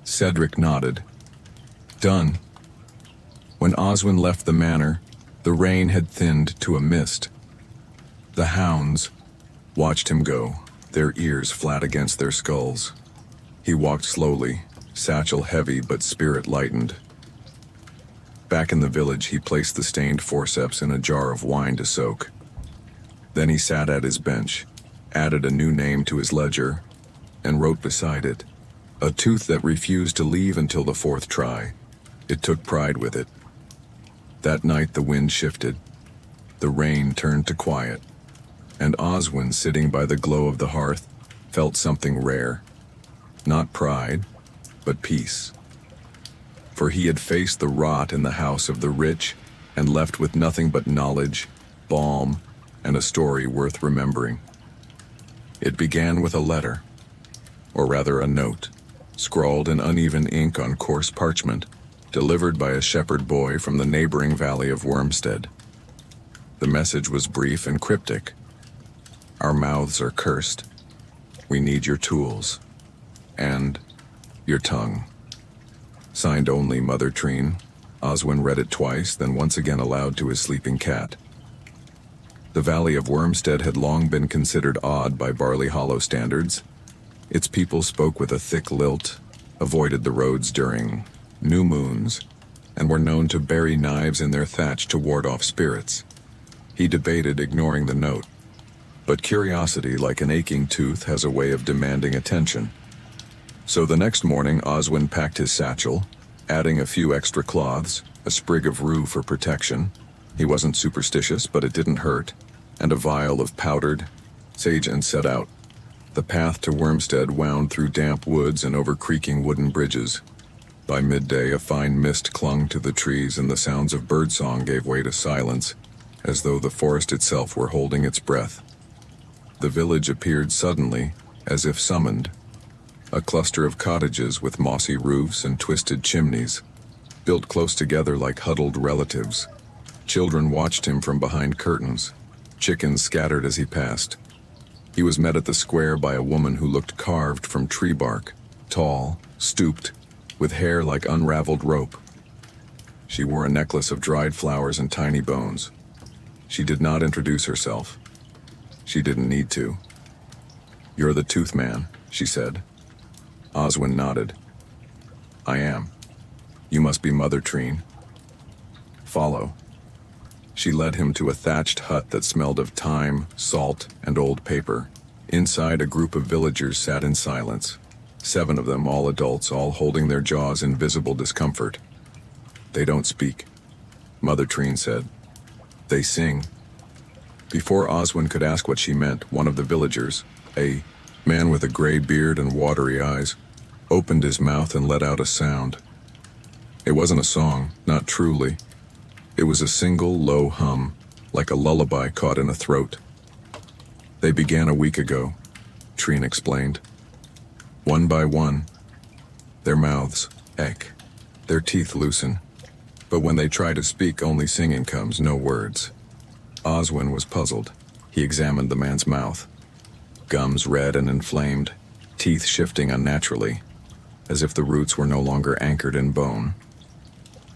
S1: Cedric nodded. "Done." When Oswin left the manor, the rain had thinned to a mist. The hounds watched him go, their ears flat against their skulls. He walked slowly, satchel heavy but spirit lightened. Back in the village, he placed the stained forceps in a jar of wine to soak. Then he sat at his bench, added a new name to his ledger, and wrote beside it, "A tooth that refused to leave until the fourth try." It took pride with it. That night the wind shifted. The rain turned to quiet, and Oswin, sitting by the glow of the hearth, felt something rare. Not pride, but peace. For he had faced the rot in the house of the rich and left with nothing but knowledge, balm, and a story worth remembering. It began with a letter, or rather a note, scrawled in uneven ink on coarse parchment, delivered by a shepherd boy from the neighboring valley of Wormstead. The message was brief and cryptic. "Our mouths are cursed. We need your tools. And your tongue." Signed only Mother Treen. Oswin read it twice, then once again aloud to his sleeping cat. The valley of Wormstead had long been considered odd by Barley Hollow standards. Its people spoke with a thick lilt, avoided the roads during new moons, and were known to bury knives in their thatch to ward off spirits. He debated ignoring the note, but curiosity, like an aching tooth, has a way of demanding attention. So the next morning, Oswin packed his satchel, adding a few extra cloths, a sprig of rue for protection. He wasn't superstitious, but it didn't hurt, and a vial of powdered sage, and set out. The path to Wormstead wound through damp woods and over creaking wooden bridges. By midday, a fine mist clung to the trees, and the sounds of birdsong gave way to silence, as though the forest itself were holding its breath. The village appeared suddenly, as if summoned. A cluster of cottages with mossy roofs and twisted chimneys, built close together like huddled relatives. Children watched him from behind curtains. Chickens scattered as he passed. He was met at the square by a woman who looked carved from tree bark, tall, stooped, with hair like unraveled rope. She wore a necklace of dried flowers and tiny bones. She did not introduce herself. She didn't need to. "You're the tooth man," she said. Oswin nodded. "I am. You must be Mother Treen. Follow." She led him to a thatched hut that smelled of thyme, salt, and old paper. Inside, a group of villagers sat in silence. 7 of them, all adults, all holding their jaws in visible discomfort. "They don't speak," Mother Treen said. "They sing." Before Oswin could ask what she meant, one of the villagers, a man with a gray beard and watery eyes, opened his mouth and let out a sound. It wasn't a song, not truly. It was a single low hum, like a lullaby caught in a throat. "They began a week ago," Treen explained. "One by one, their mouths ache, their teeth loosen. But when they try to speak, only singing comes, no words." Oswin was puzzled. He examined the man's mouth. Gums red and inflamed, teeth shifting unnaturally, as if the roots were no longer anchored in bone.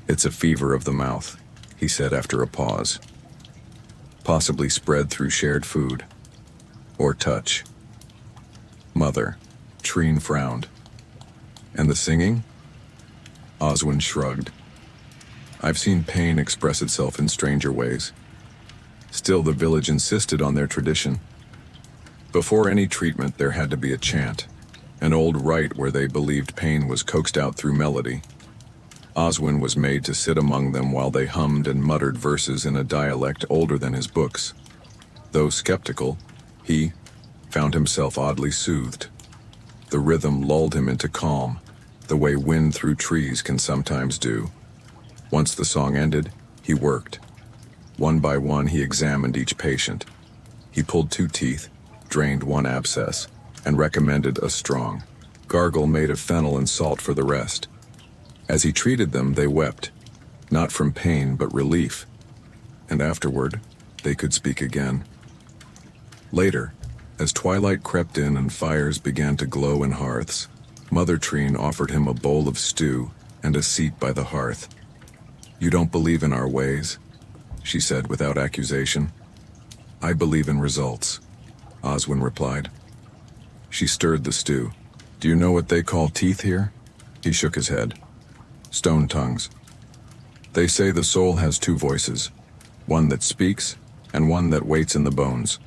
S1: "It's a fever of the mouth," he said after a pause. Possibly spread through shared food. Or touch. Mother. Treen frowned. And the singing? Oswin shrugged. I've seen pain express itself in stranger ways. Still, the village insisted on their tradition. Before any treatment, there had to be a chant, an old rite where they believed pain was coaxed out through melody. Oswin was made to sit among them while they hummed and muttered verses in a dialect older than his books. Though skeptical, he found himself oddly soothed. The rhythm lulled him into calm, the way wind through trees can sometimes do. Once the song ended, he worked. One by one, he examined each patient. He pulled 2 teeth, drained 1 abscess, and recommended a strong gargle made of fennel and salt for the rest. As he treated them, they wept, not from pain but relief, and afterward, they could speak again. Later, as twilight crept in and fires began to glow in hearths, Mother Treen offered him a bowl of stew and a seat by the hearth. "You don't believe in our ways," she said without accusation. "I believe in results," Oswin replied. She stirred the stew. "Do you know what they call teeth here?" He shook his head. "Stone tongues. They say the soul has 2 voices, one that speaks and one that waits in the bones.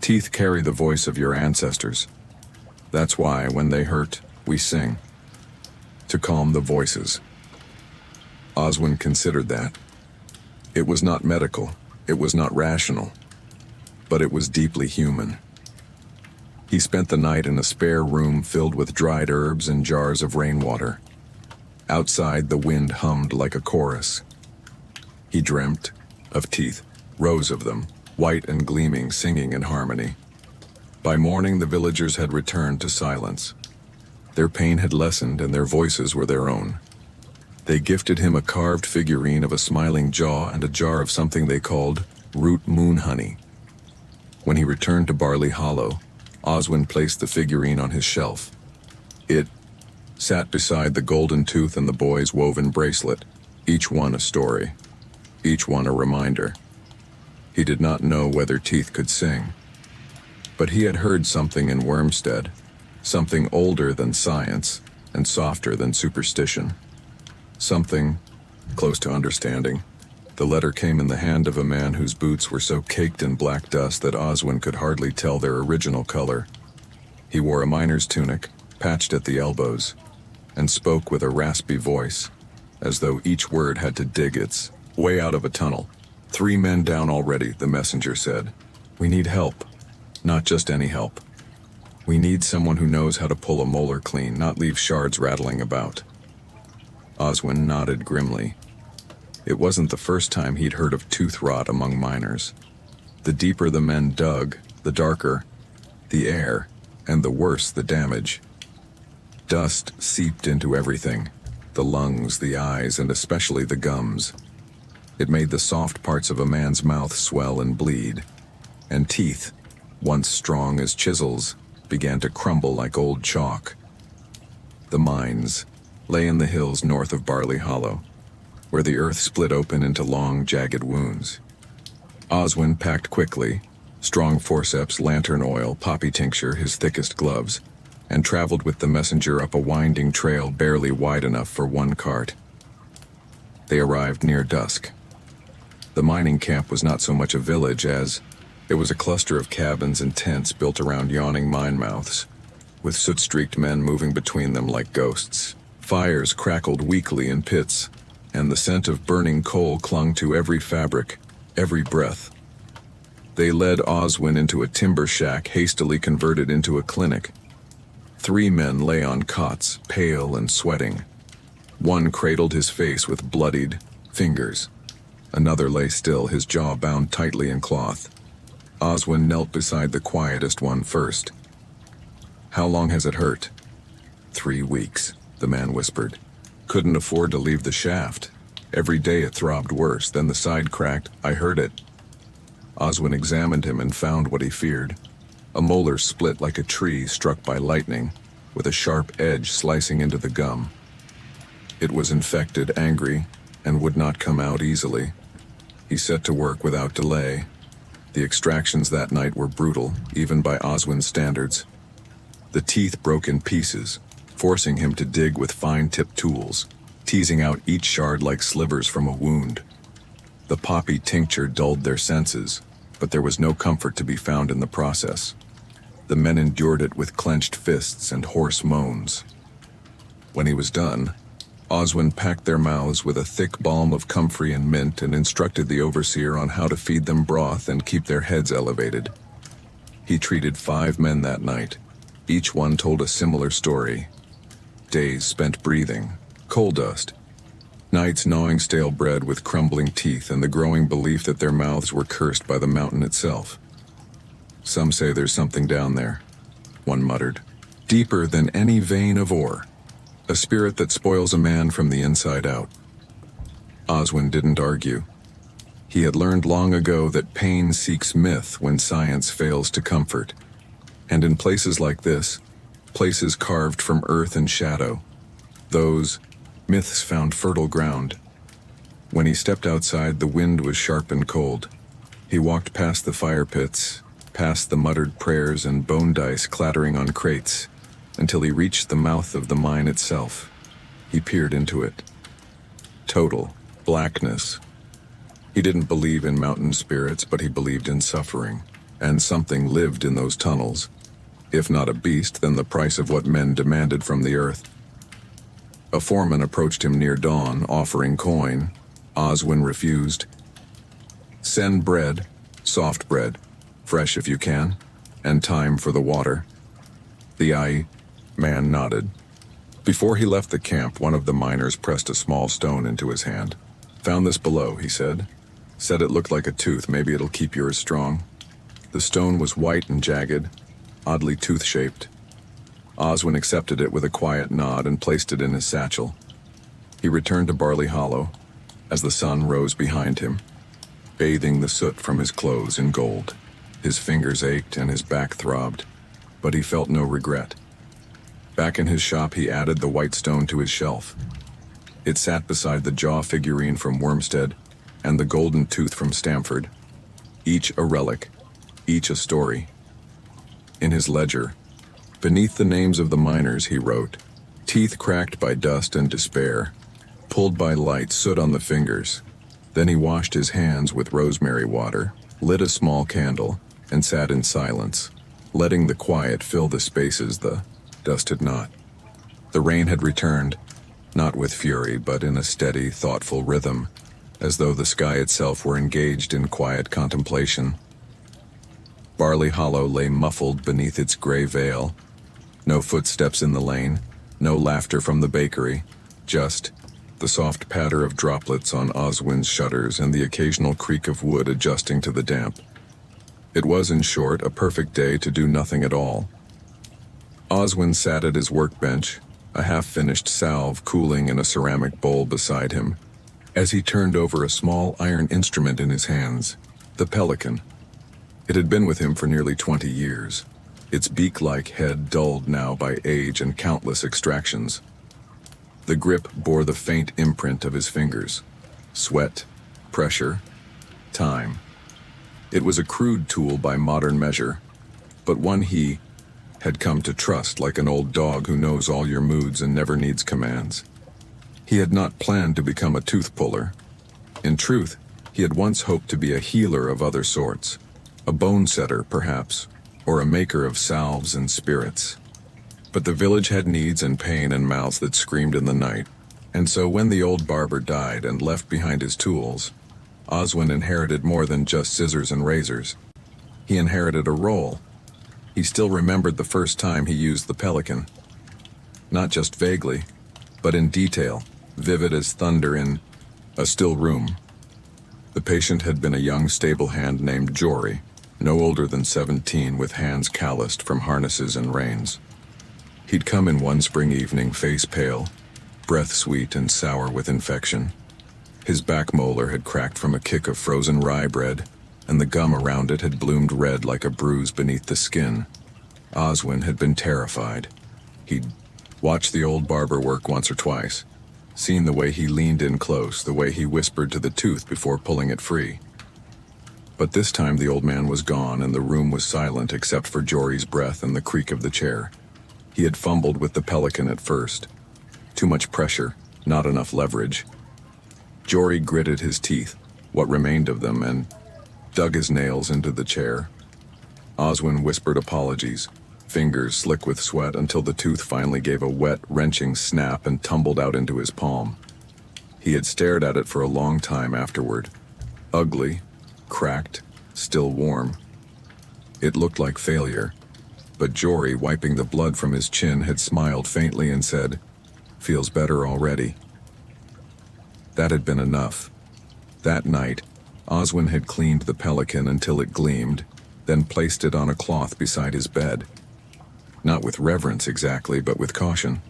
S1: Teeth carry the voice of your ancestors. That's why, when they hurt, we sing. To calm the voices." Oswin considered that. It was not medical, it was not rational, but it was deeply human. He spent the night in a spare room filled with dried herbs and jars of rainwater. Outside, the wind hummed like a chorus. He dreamt of teeth, rows of them, white and gleaming, singing in harmony. By morning, the villagers had returned to silence. Their pain had lessened and their voices were their own. They gifted him a carved figurine of a smiling jaw and a jar of something they called root moon honey. When he returned to Barley Hollow, Oswin placed the figurine on his shelf. It sat beside the golden tooth and the boy's woven bracelet, each one a story, each one a reminder. He did not know whether teeth could sing, but he had heard something in Wormstead, something older than science and softer than superstition. Something close to understanding. The letter came in the hand of a man whose boots were so caked in black dust that Oswin could hardly tell their original color. He wore a miner's tunic, patched at the elbows, and spoke with a raspy voice, as though each word had to dig its way out of a tunnel. 3 men down already, the messenger said. We need help. Not just any help. We need someone who knows how to pull a molar clean, not leave shards rattling about. Oswin nodded grimly. It wasn't the first time he'd heard of tooth rot among miners. The deeper the men dug, the darker the air, and the worse the damage. Dust seeped into everything, the lungs, the eyes, and especially the gums. It made the soft parts of a man's mouth swell and bleed, and teeth, once strong as chisels, began to crumble like old chalk. The mines lay in the hills north of Barley Hollow, where the earth split open into long, jagged wounds. Oswin packed quickly, strong forceps, lantern oil, poppy tincture, his thickest gloves, and traveled with the messenger up a winding trail barely wide enough for 1 cart. They arrived near dusk. The mining camp was not so much a village as it was a cluster of cabins and tents built around yawning mine mouths, with soot-streaked men moving between them like ghosts. Fires crackled weakly in pits, and the scent of burning coal clung to every fabric, every breath. They led Oswin into a timber shack hastily converted into a clinic. 3 men lay on cots, pale and sweating. One cradled his face with bloodied fingers. Another lay still, his jaw bound tightly in cloth. Oswin knelt beside the quietest one first. "How long has it hurt?" 3 weeks, the man whispered. "Couldn't afford to leave the shaft. Every day it throbbed worse, then the side cracked. I heard it." Oswin examined him and found what he feared. A molar split like a tree struck by lightning, with a sharp edge slicing into the gum. It was infected, angry, and would not come out easily. He set to work without delay. The extractions that night were brutal, even by Oswin's standards. The teeth broke in pieces, forcing him to dig with fine-tipped tools, teasing out each shard like slivers from a wound. The poppy tincture dulled their senses, but there was no comfort to be found in the process. The men endured it with clenched fists and hoarse moans. When he was done, Oswin packed their mouths with a thick balm of comfrey and mint and instructed the overseer on how to feed them broth and keep their heads elevated. He treated 5 men that night. Each one told a similar story. Days spent breathing, coal dust, nights gnawing stale bread with crumbling teeth and the growing belief that their mouths were cursed by the mountain itself. "Some say there's something down there," one muttered. "Deeper than any vein of ore. A spirit that spoils a man from the inside out." Oswin didn't argue. He had learned long ago that pain seeks myth when science fails to comfort. And in places like this, places carved from earth and shadow, those myths found fertile ground. When he stepped outside, the wind was sharp and cold. He walked past the fire pits, past the muttered prayers and bone dice clattering on crates, until he reached the mouth of the mine itself. He peered into it. Total blackness. He didn't believe in mountain spirits, but he believed in suffering, and something lived in those tunnels. If not a beast, then the price of what men demanded from the earth. A foreman approached him near dawn, offering coin. Oswin refused. "Send bread, soft bread, fresh if you can, and time for the water." The man nodded. Before he left the camp, one of the miners pressed a small stone into his hand. "Found this below," he said. "Said it looked like a tooth, maybe it'll keep yours strong." The stone was white and jagged, oddly tooth-shaped. Oswin accepted it with a quiet nod and placed it in his satchel. He returned to Barley Hollow as the sun rose behind him, bathing the soot from his clothes in gold. His fingers ached and his back throbbed, but he felt no regret. Back in his shop, he added the white stone to his shelf. It sat beside the jaw figurine from Wormstead and the golden tooth from Stamford, each a relic, each a story. In his ledger, beneath the names of the miners, he wrote, "Teeth cracked by dust and despair, pulled by light soot on the fingers." Then he washed his hands with rosemary water, lit a small candle, and sat in silence, letting the quiet fill the spaces the dust had not. The rain had returned, not with fury, but in a steady, thoughtful rhythm, as though the sky itself were engaged in quiet contemplation. Barley Hollow lay muffled beneath its gray veil. No footsteps in the lane, no laughter from the bakery, just the soft patter of droplets on Oswin's shutters and the occasional creak of wood adjusting to the damp. It was, in short, a perfect day to do nothing at all. Oswin sat at his workbench, a half-finished salve cooling in a ceramic bowl beside him, as he turned over a small iron instrument in his hands, the pelican. It had been with him for nearly 20 years, its beak-like head dulled now by age and countless extractions. The grip bore the faint imprint of his fingers. Sweat, pressure, time. It was a crude tool by modern measure, but one he had come to trust like an old dog who knows all your moods and never needs commands. He had not planned to become a tooth puller. In truth, he had once hoped to be a healer of other sorts, a bone setter, perhaps, or a maker of salves and spirits. But the village had needs and pain and mouths that screamed in the night, and so when the old barber died and left behind his tools, Oswin inherited more than just scissors and razors. He inherited a role. He still remembered the first time he used the pelican. Not just vaguely, but in detail, vivid as thunder in a still room. The patient had been a young stable hand named Jory, no older than 17, with hands calloused from harnesses and reins. He'd come in one spring evening, face pale, breath sweet and sour with infection. His back molar had cracked from a kick of frozen rye bread, and the gum around it had bloomed red like a bruise beneath the skin. Oswin had been terrified. He'd watched the old barber work once or twice, seen the way he leaned in close, the way he whispered to the tooth before pulling it free. But this time the old man was gone and the room was silent except for Jory's breath and the creak of the chair. He had fumbled with the pelican at first. Too much pressure, not enough leverage. Jory gritted his teeth, what remained of them, and dug his nails into the chair. Oswin whispered apologies, fingers slick with sweat until the tooth finally gave a wet, wrenching snap and tumbled out into his palm. He had stared at it for a long time afterward. Ugly, cracked, still warm. It looked like failure, but Jory, wiping the blood from his chin, had smiled faintly and said, "Feels better already." That had been enough. That night, Oswin had cleaned the pelican until it gleamed, then placed it on a cloth beside his bed. Not with reverence exactly, but with caution.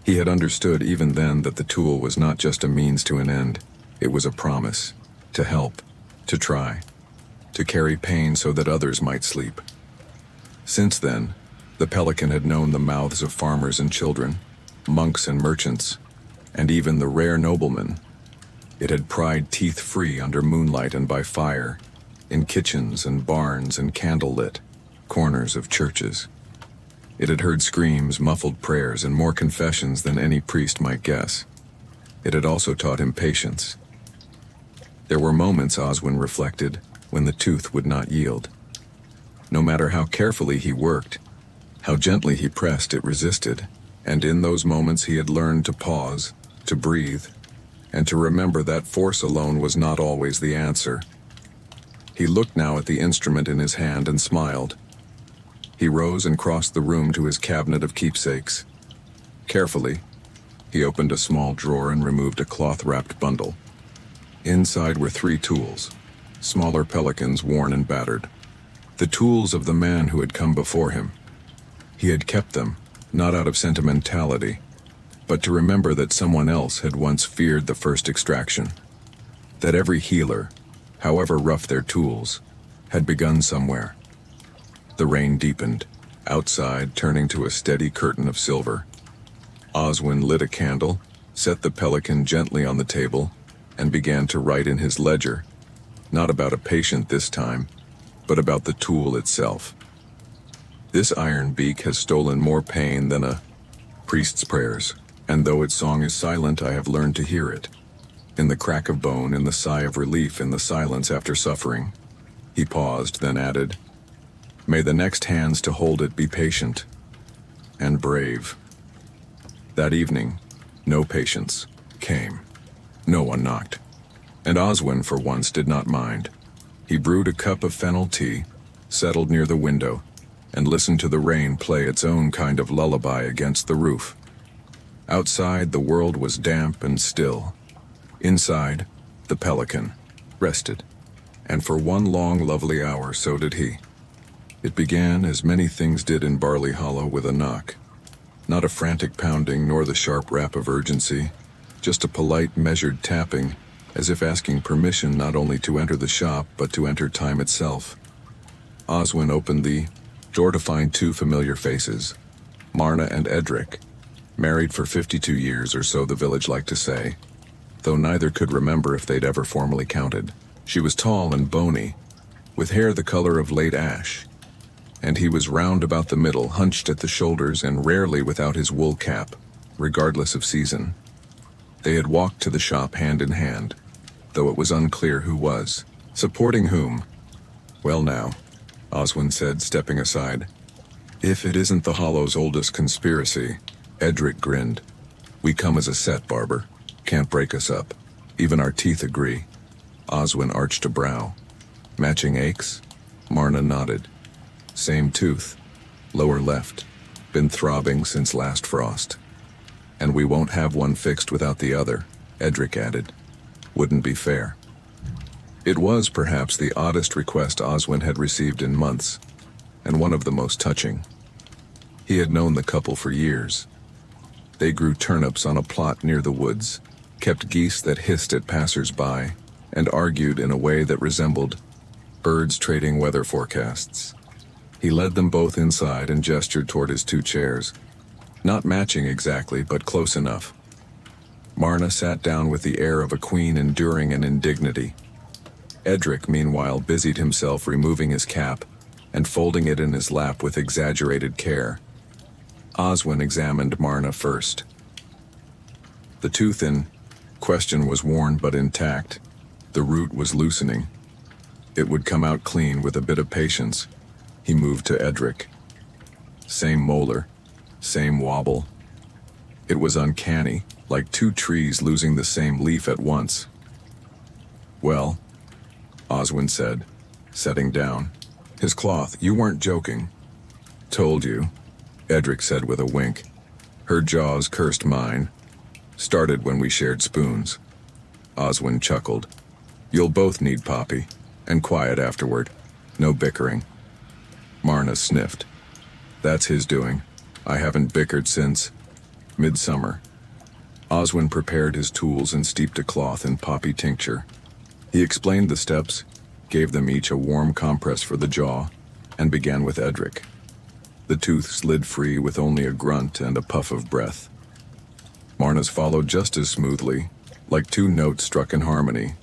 S1: He had understood even then that the tool was not just a means to an end. It was a promise, to help, to try, to carry pain so that others might sleep. Since then, the pelican had known the mouths of farmers and children, monks and merchants, and even the rare nobleman. It had pried teeth free under moonlight and by fire, in kitchens and barns and candlelit corners of churches. It had heard screams, muffled prayers, and more confessions than any priest might guess. It had also taught him patience. There were moments, Oswin reflected, when the tooth would not yield. No matter how carefully he worked, how gently he pressed, it resisted, and in those moments he had learned to pause, to breathe, and to remember that force alone was not always the answer. He looked now at the instrument in his hand and smiled. He rose and crossed the room to his cabinet of keepsakes. Carefully, he opened a small drawer and removed a cloth-wrapped bundle. Inside were 3 tools, smaller pelicans worn and battered. The tools of the man who had come before him. He had kept them, not out of sentimentality, but to remember that someone else had once feared the first extraction. That every healer, however rough their tools, had begun somewhere. The rain deepened, outside turning to a steady curtain of silver. Oswin lit a candle, set the pelican gently on the table, and began to write in his ledger, not about a patient this time, but about the tool itself. This iron beak has stolen more pain than a priest's prayers, and though its song is silent, I have learned to hear it. In the crack of bone, in the sigh of relief, in the silence after suffering. He paused, then added, "May the next hands to hold it be patient and brave." That evening, no patients came. No one knocked. And Oswin, for once, did not mind. He brewed a cup of fennel tea, settled near the window, and listened to the rain play its own kind of lullaby against the roof. Outside, the world was damp and still. Inside, the pelican rested. And for one long, lovely hour, so did he. It began, as many things did in Barley Hollow, with a knock. Not a frantic pounding, nor the sharp rap of urgency, just a polite, measured tapping, as if asking permission not only to enter the shop, but to enter time itself. Oswin opened the door to find 2 familiar faces, Marna and Edric, married for 52 years or so the village liked to say, though neither could remember if they'd ever formally counted. She was tall and bony, with hair the color of late ash, and he was round about the middle, hunched at the shoulders, and rarely without his wool cap, regardless of season. They had walked to the shop hand in hand, though it was unclear who was, supporting whom. "Well now," Oswin said, stepping aside. "If it isn't the Hollow's oldest conspiracy," Edric grinned. "We come as a set, barber. Can't break us up. Even our teeth agree." Oswin arched a brow. "Matching aches?" Marna nodded. "Same tooth. Lower left. Been throbbing since last frost. And we won't have one fixed without the other," Edric added. "Wouldn't be fair." It was perhaps the oddest request Oswin had received in months, and one of the most touching. He had known the couple for years. They grew turnips on a plot near the woods, kept geese that hissed at passers-by, and argued in a way that resembled birds trading weather forecasts. He led them both inside and gestured toward his 2 chairs. Not matching exactly, but close enough. Marna sat down with the air of a queen enduring an indignity. Edric, meanwhile, busied himself removing his cap and folding it in his lap with exaggerated care. Oswin examined Marna first. The tooth in question was worn but intact. The root was loosening. It would come out clean with a bit of patience. He moved to Edric. Same molar, same wobble. It was uncanny, like two trees losing the same leaf at once. Well, Oswin said, setting down. His cloth, you weren't joking. Told you, Edric said with a wink. Her jaws cursed mine. Started when we shared spoons. Oswin chuckled. You'll both need Poppy, and quiet afterward. No bickering. Marna sniffed. That's his doing. I haven't bickered since midsummer. Oswin prepared his tools and steeped a cloth in poppy tincture. He explained the steps, gave them each a warm compress for the jaw, and began with Edric. The tooth slid free with only a grunt and a puff of breath. Marna's followed just as smoothly, like two notes struck in harmony.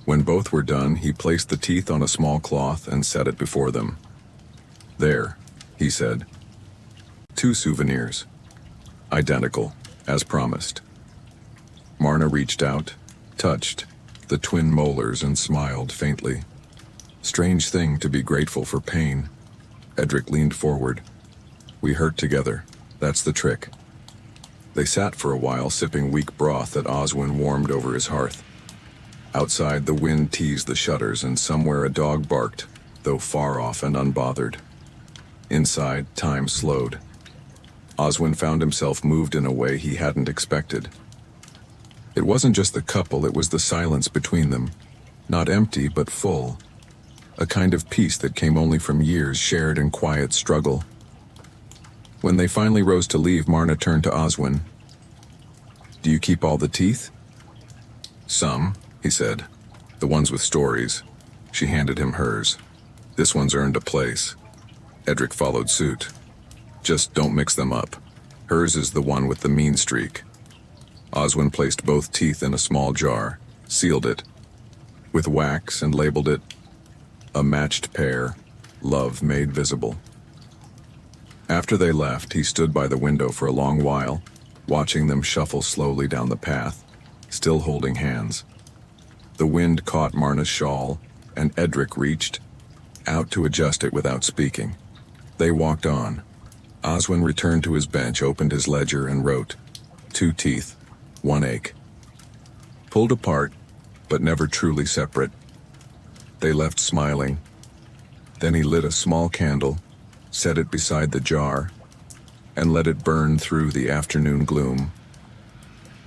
S1: When both were done, he placed the teeth on a small cloth and set it before them. There, he said. 2 souvenirs. Identical, as promised. Marna reached out, touched the twin molars and smiled faintly. Strange thing to be grateful for pain. Edric leaned forward. We hurt together. That's the trick. They sat for a while, sipping weak broth that Oswin warmed over his hearth. Outside, the wind teased the shutters, and somewhere a dog barked, though far off and unbothered. Inside, time slowed. Oswin found himself moved in a way he hadn't expected. It wasn't just the couple, it was the silence between them. Not empty, but full. A kind of peace that came only from years shared in quiet struggle. When they finally rose to leave, Marna turned to Oswin. Do you keep all the teeth? Some, he said. The ones with stories. She handed him hers. This one's earned a place. Edric followed suit. Just don't mix them up. Hers is the one with the mean streak. Oswin placed both teeth in a small jar, sealed it with wax, and labeled it a matched pair, love made visible. After they left, he stood by the window for a long while, watching them shuffle slowly down the path, still holding hands. The wind caught Marna's shawl, and Edric reached out to adjust it without speaking. They walked on. Oswin returned to his bench, opened his ledger, and wrote, 2 teeth, 1 ache. Pulled apart, but never truly separate. They left smiling. Then he lit a small candle, set it beside the jar, and let it burn through the afternoon gloom.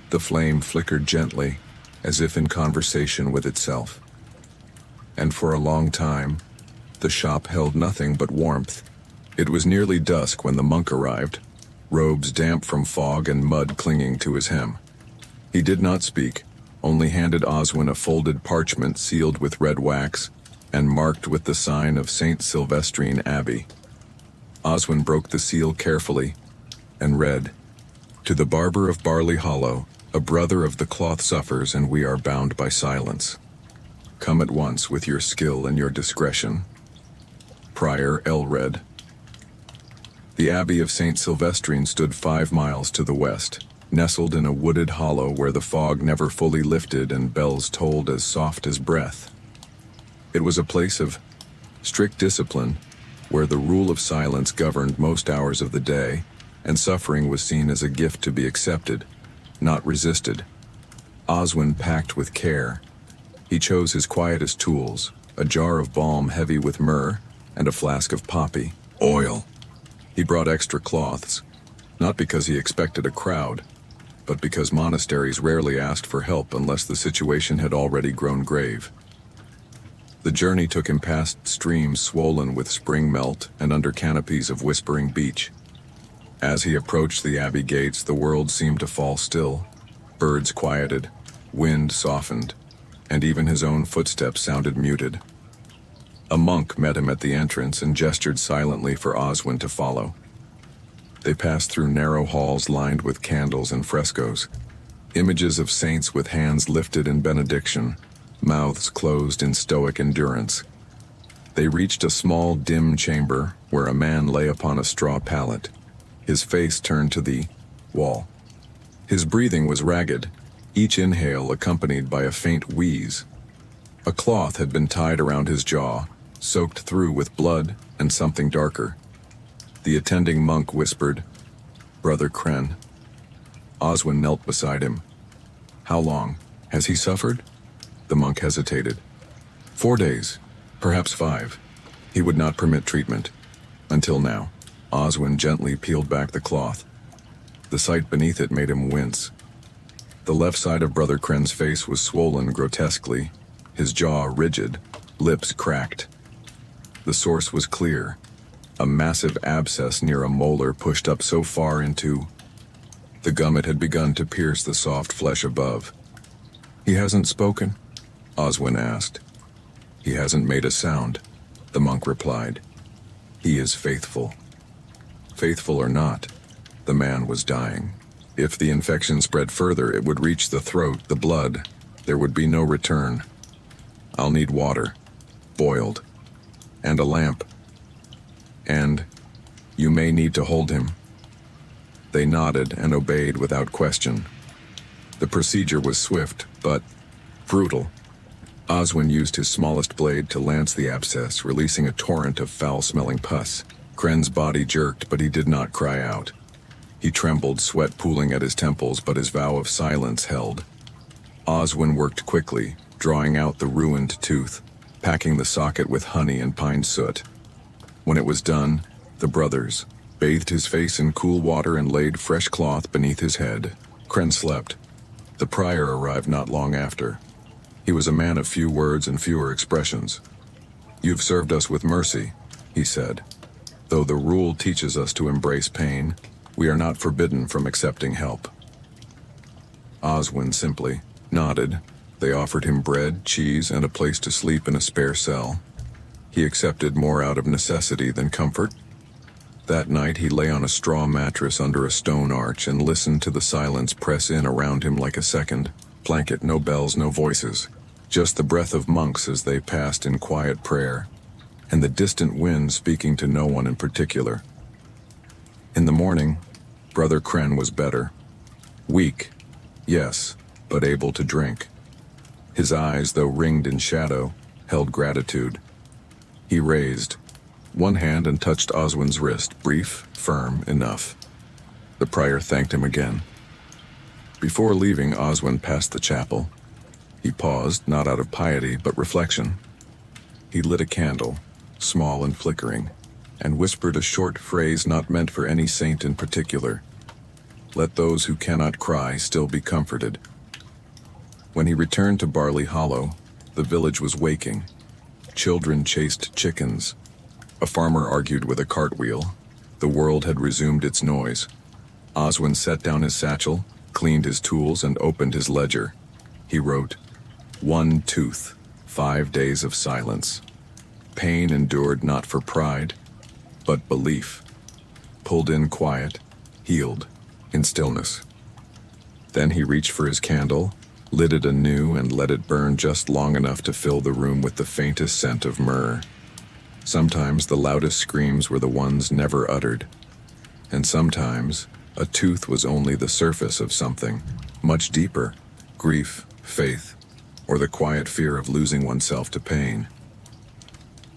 S1: The flame flickered gently, as if in conversation with itself. And for a long time, the shop held nothing but warmth. It was nearly dusk when the monk arrived, robes damp from fog and mud clinging to his hem. He did not speak, only handed Oswin a folded parchment sealed with red wax and marked with the sign of St. Sylvestrine Abbey. Oswin broke the seal carefully and read, To the barber of Barley Hollow, a brother of the cloth suffers, and we are bound by silence. Come at once with your skill and your discretion. Prior Elred. The Abbey of St. Sylvestrine stood 5 miles to the west, nestled in a wooded hollow where the fog never fully lifted and bells tolled as soft as breath. It was a place of strict discipline, where the rule of silence governed most hours of the day, and suffering was seen as a gift to be accepted, not resisted. Oswin packed with care. He chose his quietest tools, a jar of balm heavy with myrrh, and a flask of poppy oil. He brought extra cloths, not because he expected a crowd, but because monasteries rarely asked for help unless the situation had already grown grave. The journey took him past streams swollen with spring melt and under canopies of whispering beech. As he approached the abbey gates, the world seemed to fall still. Birds quieted, wind softened, and even his own footsteps sounded muted. A monk met him at the entrance and gestured silently for Oswin to follow. They passed through narrow halls lined with candles and frescoes. Images of saints with hands lifted in benediction, mouths closed in stoic endurance. They reached a small, dim chamber where a man lay upon a straw pallet, his face turned to the wall. His breathing was ragged, each inhale accompanied by a faint wheeze. A cloth had been tied around his jaw, soaked through with blood and something darker. The attending monk whispered, "Brother Kren." Oswin knelt beside him. "How long? Has he suffered?" The monk hesitated. 4 days, perhaps 5. He would not permit treatment. Until now. Oswin gently peeled back the cloth. The sight beneath it made him wince. The left side of Brother Kren's face was swollen grotesquely, his jaw rigid, lips cracked. The source was clear. A massive abscess near a molar pushed up so far into the gum it had begun to pierce the soft flesh above. "He hasn't spoken?" Oswin asked. "He hasn't made a sound," the monk replied. "He is faithful." Faithful or not, the man was dying. If the infection spread further, it would reach the throat, the blood. There would be no return. "I'll need water, boiled, and a lamp. And you may need to hold him." They nodded and obeyed without question. The procedure was swift, but brutal. Oswin used his smallest blade to lance the abscess, releasing a torrent of foul-smelling pus. Kren's body jerked, but he did not cry out. He trembled, sweat pooling at his temples, but his vow of silence held. Oswin worked quickly, drawing out the ruined tooth, packing the socket with honey and pine soot. When it was done, the brothers bathed his face in cool water and laid fresh cloth beneath his head. Kren slept. The prior arrived not long after. He was a man of few words and fewer expressions. "You've served us with mercy," he said. "Though the rule teaches us to embrace pain, we are not forbidden from accepting help." Oswin simply nodded. They offered him bread, cheese, and a place to sleep in a spare cell. He accepted more out of necessity than comfort. That night he lay on a straw mattress under a stone arch and listened to the silence press in around him like a second blanket. No bells, no voices, just the breath of monks as they passed in quiet prayer, and the distant wind speaking to no one in particular. In the morning, Brother Kren was better. Weak, yes, but able to drink. His eyes, though ringed in shadow, held gratitude. He raised one hand and touched Oswin's wrist, brief, firm, enough. The prior thanked him again. Before leaving, Oswin passed the chapel. He paused, not out of piety, but reflection. He lit a candle, small and flickering, and whispered a short phrase not meant for any saint in particular. "Let those who cannot cry still be comforted." When he returned to Barley Hollow, the village was waking. Children chased chickens. A farmer argued with a cartwheel. The world had resumed its noise. Oswin set down his satchel, cleaned his tools, and opened his ledger. He wrote, "1 tooth, 5 days of silence. Pain endured not for pride, but belief. Pulled in quiet, healed, in stillness." Then he reached for his candle, lit it anew, and let it burn just long enough to fill the room with the faintest scent of myrrh. Sometimes the loudest screams were the ones never uttered, and sometimes a tooth was only the surface of something much deeper: grief, faith, or the quiet fear of losing oneself to pain.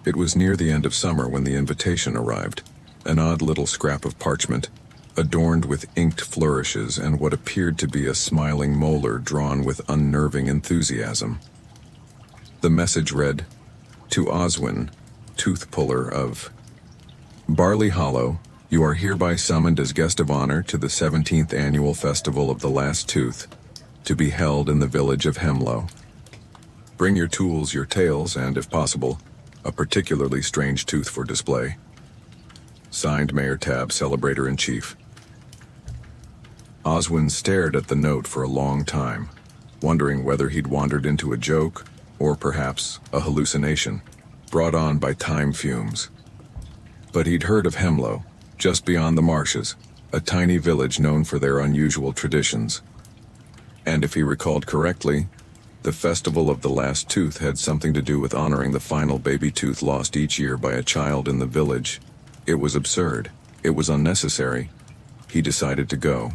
S1: It was near the end of summer when the invitation arrived, an odd little scrap of parchment, adorned with inked flourishes and what appeared to be a smiling molar drawn with unnerving enthusiasm. The message read, "To Oswin, tooth puller of Barley Hollow, you are hereby summoned as guest of honor to the 17th annual festival of the Last Tooth, to be held in the village of Hemlow. Bring your tools, your tails, and, if possible, a particularly strange tooth for display. Signed, Mayor Tab, Celebrator-in-Chief." Oswin stared at the note for a long time, wondering whether he'd wandered into a joke, or perhaps a hallucination, brought on by time fumes. But he'd heard of Hemlow, just beyond the marshes, a tiny village known for their unusual traditions. And if he recalled correctly, the festival of the last tooth had something to do with honoring the final baby tooth lost each year by a child in the village. It was absurd. It was unnecessary. He decided to go.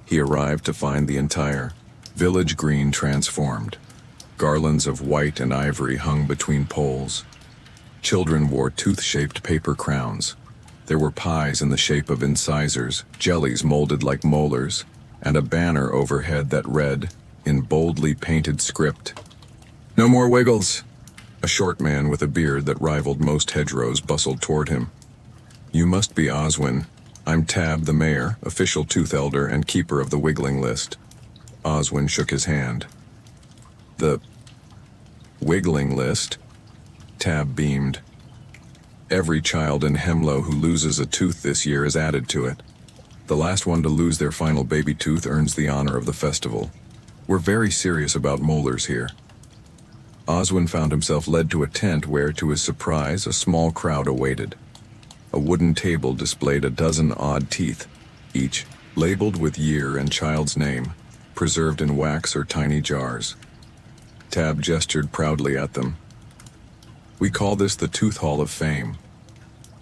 S1: He arrived to find the entire village green transformed. Garlands of white and ivory hung between poles. Children wore tooth-shaped paper crowns. There were pies in the shape of incisors, jellies molded like molars, and a banner overhead that read, in boldly painted script, "No more wiggles." A short man with a beard that rivaled most hedgerows bustled toward him. "You must be Oswin. I'm Tab the mayor, official tooth elder and keeper of the wiggling list." Oswin shook his hand. "The wiggling list?" Tab beamed. "Every child in Hemlo who loses a tooth this year is added to it. The last one to lose their final baby tooth earns the honor of the festival. We're very serious about molars here." Oswin found himself led to a tent where, to his surprise, a small crowd awaited. A wooden table displayed a dozen odd teeth, each labeled with year and child's name, preserved in wax or tiny jars. Tab gestured proudly at them. "We call this the Tooth Hall of Fame.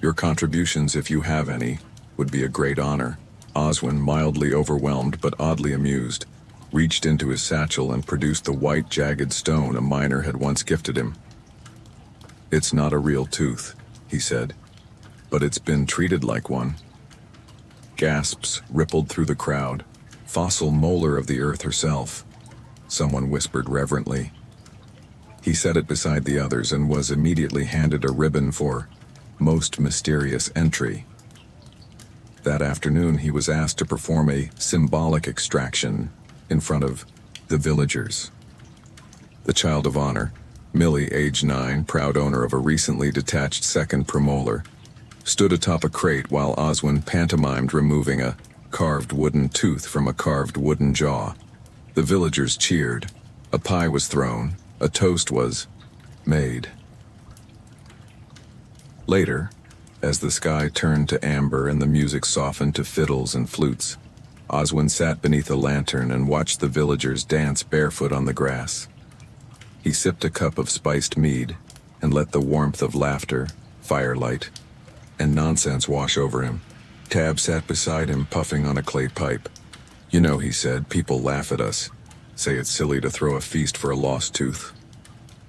S1: Your contributions, if you have any, would be a great honor." Oswin, mildly overwhelmed but oddly amused, reached into his satchel and produced the white jagged stone a miner had once gifted him. "It's not a real tooth," he said, "but it's been treated like one." Gasps rippled through the crowd. "Fossil molar of the earth herself," someone whispered reverently. He set it beside the others and was immediately handed a ribbon for most mysterious entry. That afternoon he was asked to perform a symbolic extraction in front of the villagers. The child of honor, Millie, age 9, proud owner of a recently detached second premolar, stood atop a crate while Oswin pantomimed removing a carved wooden tooth from a carved wooden jaw. The villagers cheered. A pie was thrown. A toast was made. Later, as the sky turned to amber and the music softened to fiddles and flutes, Oswin sat beneath a lantern and watched the villagers dance barefoot on the grass. He sipped a cup of spiced mead and let the warmth of laughter, firelight, and nonsense wash over him. Tab sat beside him, puffing on a clay pipe. "You know," he said, "people laugh at us. Say it's silly to throw a feast for a lost tooth."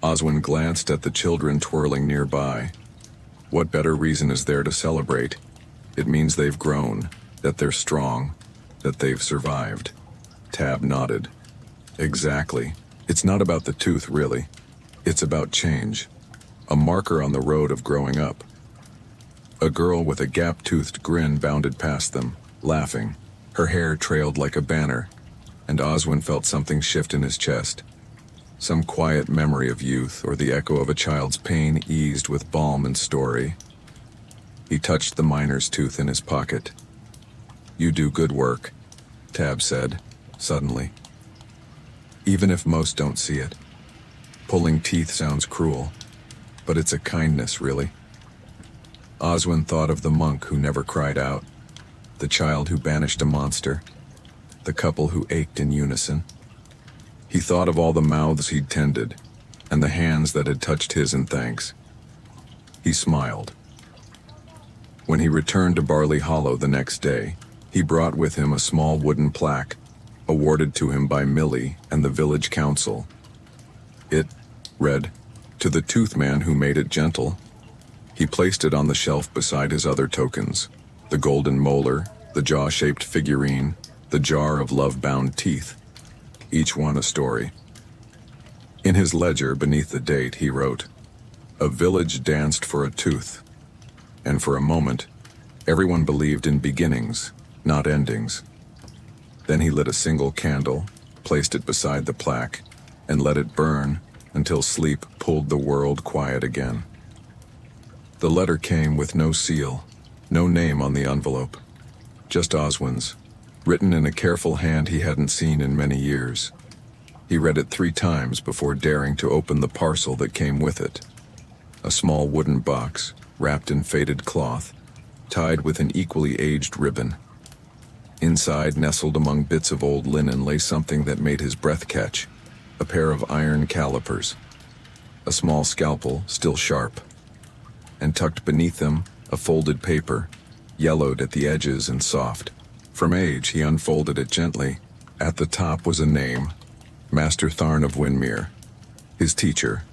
S1: Oswin glanced at the children twirling nearby. What better reason is there to celebrate? It means they've grown, that they're strong, that they've survived. Tab nodded. "Exactly. It's not about the tooth, really. It's about change. A marker on the road of growing up." A girl with a gap-toothed grin bounded past them, laughing. Her hair trailed like a banner, and Oswin felt something shift in his chest. Some quiet memory of youth or the echo of a child's pain eased with balm and story. He touched the miner's tooth in his pocket. "You do good work," Tab said, suddenly. "Even if most don't see it. Pulling teeth sounds cruel, but it's a kindness, really." Oswin thought of the monk who never cried out, the child who banished a monster, the couple who ached in unison. He thought of all the mouths he'd tended, and the hands that had touched his in thanks. He smiled. When he returned to Barley Hollow the next day, he brought with him a small wooden plaque, awarded to him by Millie and the village council. It read, "To the tooth man who made it gentle." He placed it on the shelf beside his other tokens, the golden molar, the jaw-shaped figurine, the jar of love-bound teeth, each one a story. In his ledger beneath the date he wrote, "A village danced for a tooth." And for a moment, everyone believed in beginnings, not endings. Then he lit a single candle, placed it beside the plaque, and let it burn until sleep pulled the world quiet again. The letter came with no seal, no name on the envelope, just Oswin's, written in a careful hand he hadn't seen in many years. He read it 3 times before daring to open the parcel that came with it. A small wooden box, wrapped in faded cloth, tied with an equally aged ribbon. Inside, nestled among bits of old linen, lay something that made his breath catch. A pair of iron calipers. A small scalpel, still sharp. And tucked beneath them, a folded paper, yellowed at the edges and soft. From age, he unfolded it gently. At the top was a name, Master Tharn of Winmere. His teacher,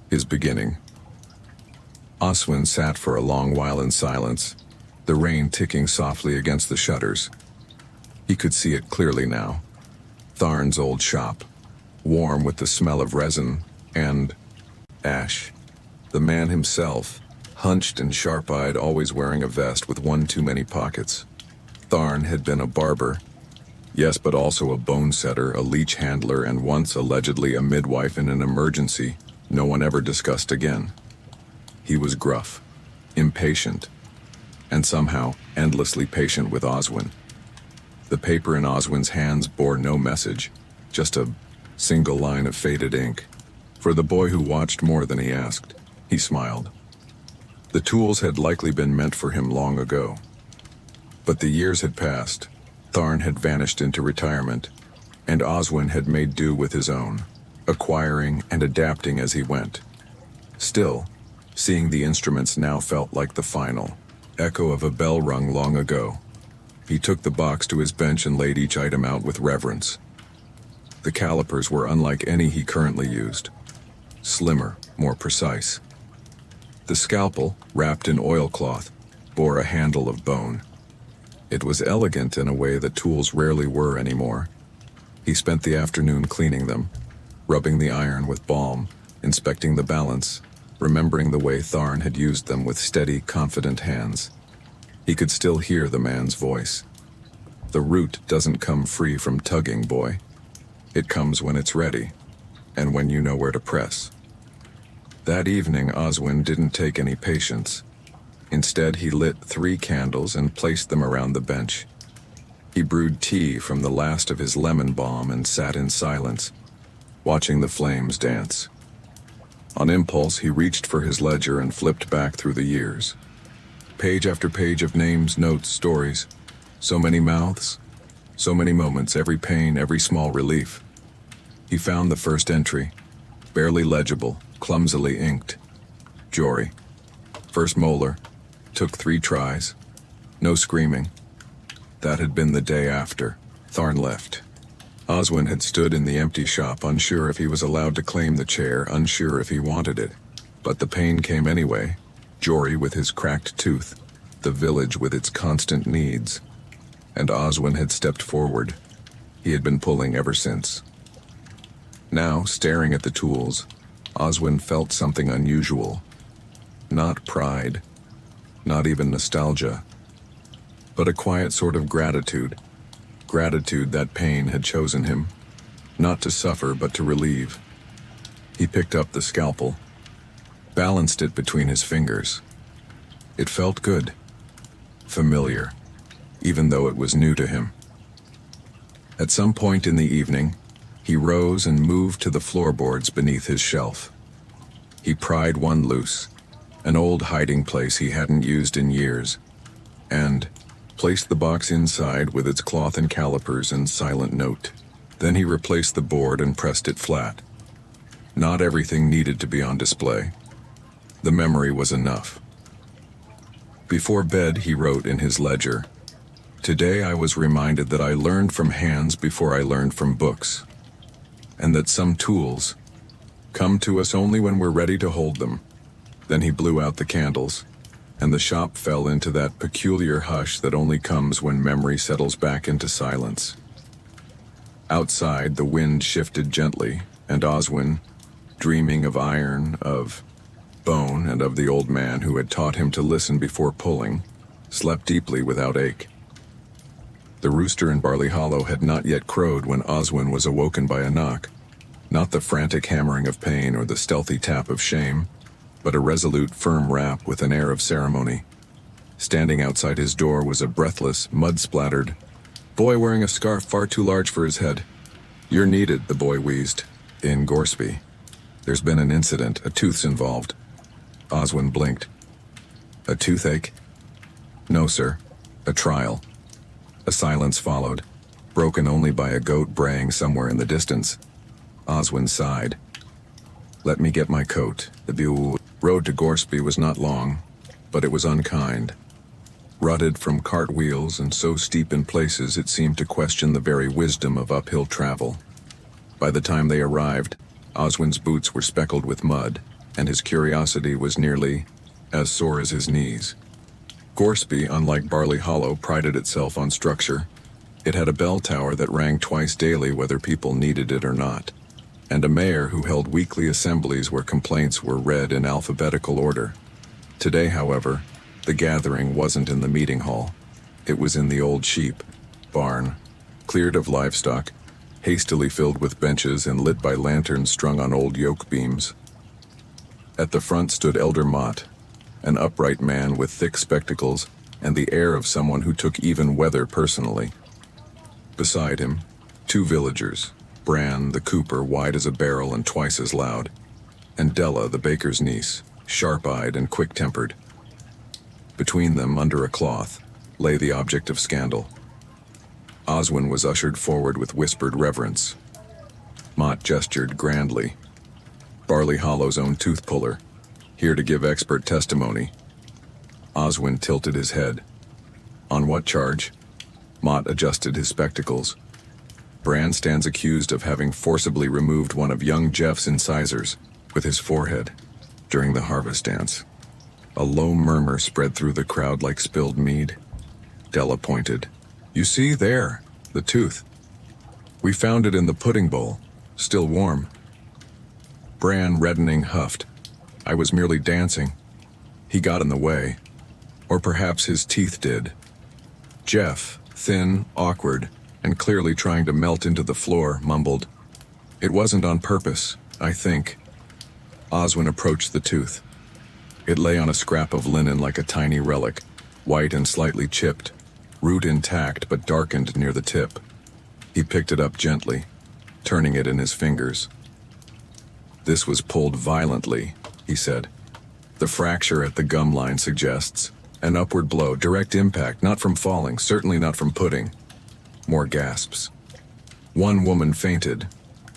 S1: his beginning. Oswin sat for a long while in silence, the rain ticking softly against the shutters. He could see it clearly now. Tharn's old shop, warm with the smell of resin and ash. The man himself, hunched and sharp-eyed, always wearing a vest with one too many pockets. Tharn had been a barber. Yes, but also a bone setter, a leech handler, and once allegedly a midwife in an emergency no one ever discussed again. He was gruff, impatient, and somehow endlessly patient with Oswin. The paper in Oswin's hands bore no message, just a single line of faded ink. For the boy who watched more than he asked, he smiled. The tools had likely been meant for him long ago. But the years had passed. Tharn had vanished into retirement, and Oswin had made do with his own, acquiring and adapting as he went. Still, seeing the instruments now felt like the final echo of a bell rung long ago. He took the box to his bench and laid each item out with reverence. The calipers were unlike any he currently used. Slimmer, more precise. The scalpel, wrapped in oilcloth, bore a handle of bone. It was elegant in a way that tools rarely were anymore. He spent the afternoon cleaning them, rubbing the iron with balm, inspecting the balance, remembering the way Tharn had used them with steady, confident hands. He could still hear the man's voice. The root doesn't come free from tugging, boy. It comes when it's ready, and when you know where to press. That evening, Oswin didn't take any patience. Instead, he lit 3 candles and placed them around the bench. He brewed tea from the last of his lemon balm and sat in silence, watching the flames dance. On impulse, he reached for his ledger and flipped back through the years. Page after page of names, notes, stories. So many mouths, so many moments, every pain, every small relief. He found the first entry, barely legible, clumsily inked. Jory. First molar. Took 3 tries. No screaming. That had been the day after. Tharn left. Oswin had stood in the empty shop, unsure if he was allowed to claim the chair, unsure if he wanted it. But the pain came anyway. Jory with his cracked tooth, the village with its constant needs. And Oswin had stepped forward. He had been pulling ever since. Now, staring at the tools, Oswin felt something unusual. Not pride, not even nostalgia, but a quiet sort of gratitude. Gratitude that pain had chosen him, not to suffer but to relieve. He picked up the scalpel, balanced it between his fingers. It felt good, familiar, even though it was new to him. At some point in the evening, he rose and moved to the floorboards beneath his shelf. He pried one loose, an old hiding place he hadn't used in years, and placed the box inside with its cloth and calipers and silent note. Then he replaced the board and pressed it flat. Not everything needed to be on display. The memory was enough. Before bed, he wrote in his ledger, "Today I was reminded that I learned from hands before I learned from books, and that some tools come to us only when we're ready to hold them." Then he blew out the candles, and the shop fell into that peculiar hush that only comes when memory settles back into silence. Outside, the wind shifted gently, and Oswin, dreaming of iron, of bone, and of the old man who had taught him to listen before pulling, slept deeply without ache. The rooster in Barley Hollow had not yet crowed when Oswin was awoken by a knock, not the frantic hammering of pain or the stealthy tap of shame, but a resolute, firm rap with an air of ceremony. Standing outside his door was a breathless, mud-splattered boy wearing a scarf far too large for his head. "You're needed," the boy wheezed. "In Gorsby. There's been an incident. A tooth's involved." Oswin blinked. "A toothache?" "No, sir. A trial. A silence followed, broken only by a goat braying somewhere in the distance. Oswin sighed. "Let me get my coat." The road to Gorsby was not long, but it was unkind. Rutted from cartwheels and so steep in places it seemed to question the very wisdom of uphill travel. By the time they arrived, Oswin's boots were speckled with mud, and his curiosity was nearly as sore as his knees. Gorsby, unlike Barley Hollow, prided itself on structure. It had a bell tower that rang twice daily whether people needed it or not, and a mayor who held weekly assemblies where complaints were read in alphabetical order. Today, however, the gathering wasn't in the meeting hall. It was in the old sheep barn, cleared of livestock, hastily filled with benches and lit by lanterns strung on old yoke beams. At the front stood Elder Mott, an upright man with thick spectacles and the air of someone who took even weather personally. Beside him, two villagers, Bran, the cooper, wide as a barrel and twice as loud, and Della, the baker's niece, sharp-eyed and quick-tempered. Between them, under a cloth, lay the object of scandal. Oswin was ushered forward with whispered reverence. Mott gestured grandly. Barley Hollow's own tooth-puller, here to give expert testimony. Oswin tilted his head. On what charge? Mott adjusted his spectacles. Bran stands accused of having forcibly removed one of young Jeff's incisors with his forehead during the harvest dance. A low murmur spread through the crowd like spilled mead. Della pointed. "You see there, the tooth. We found it in the pudding bowl, still warm." Bran, reddening, huffed. "I was merely dancing. He got in the way. Or perhaps his teeth did." Jeff, thin, awkward, and clearly trying to melt into the floor, mumbled, "It wasn't on purpose, I think." Oswin approached the tooth. It lay on a scrap of linen like a tiny relic, white and slightly chipped, root intact but darkened near the tip. He picked it up gently, turning it in his fingers. "This was pulled violently," he said. "The fracture at the gum line suggests an upward blow, direct impact, not from falling, certainly not from pudding." More gasps. One woman fainted,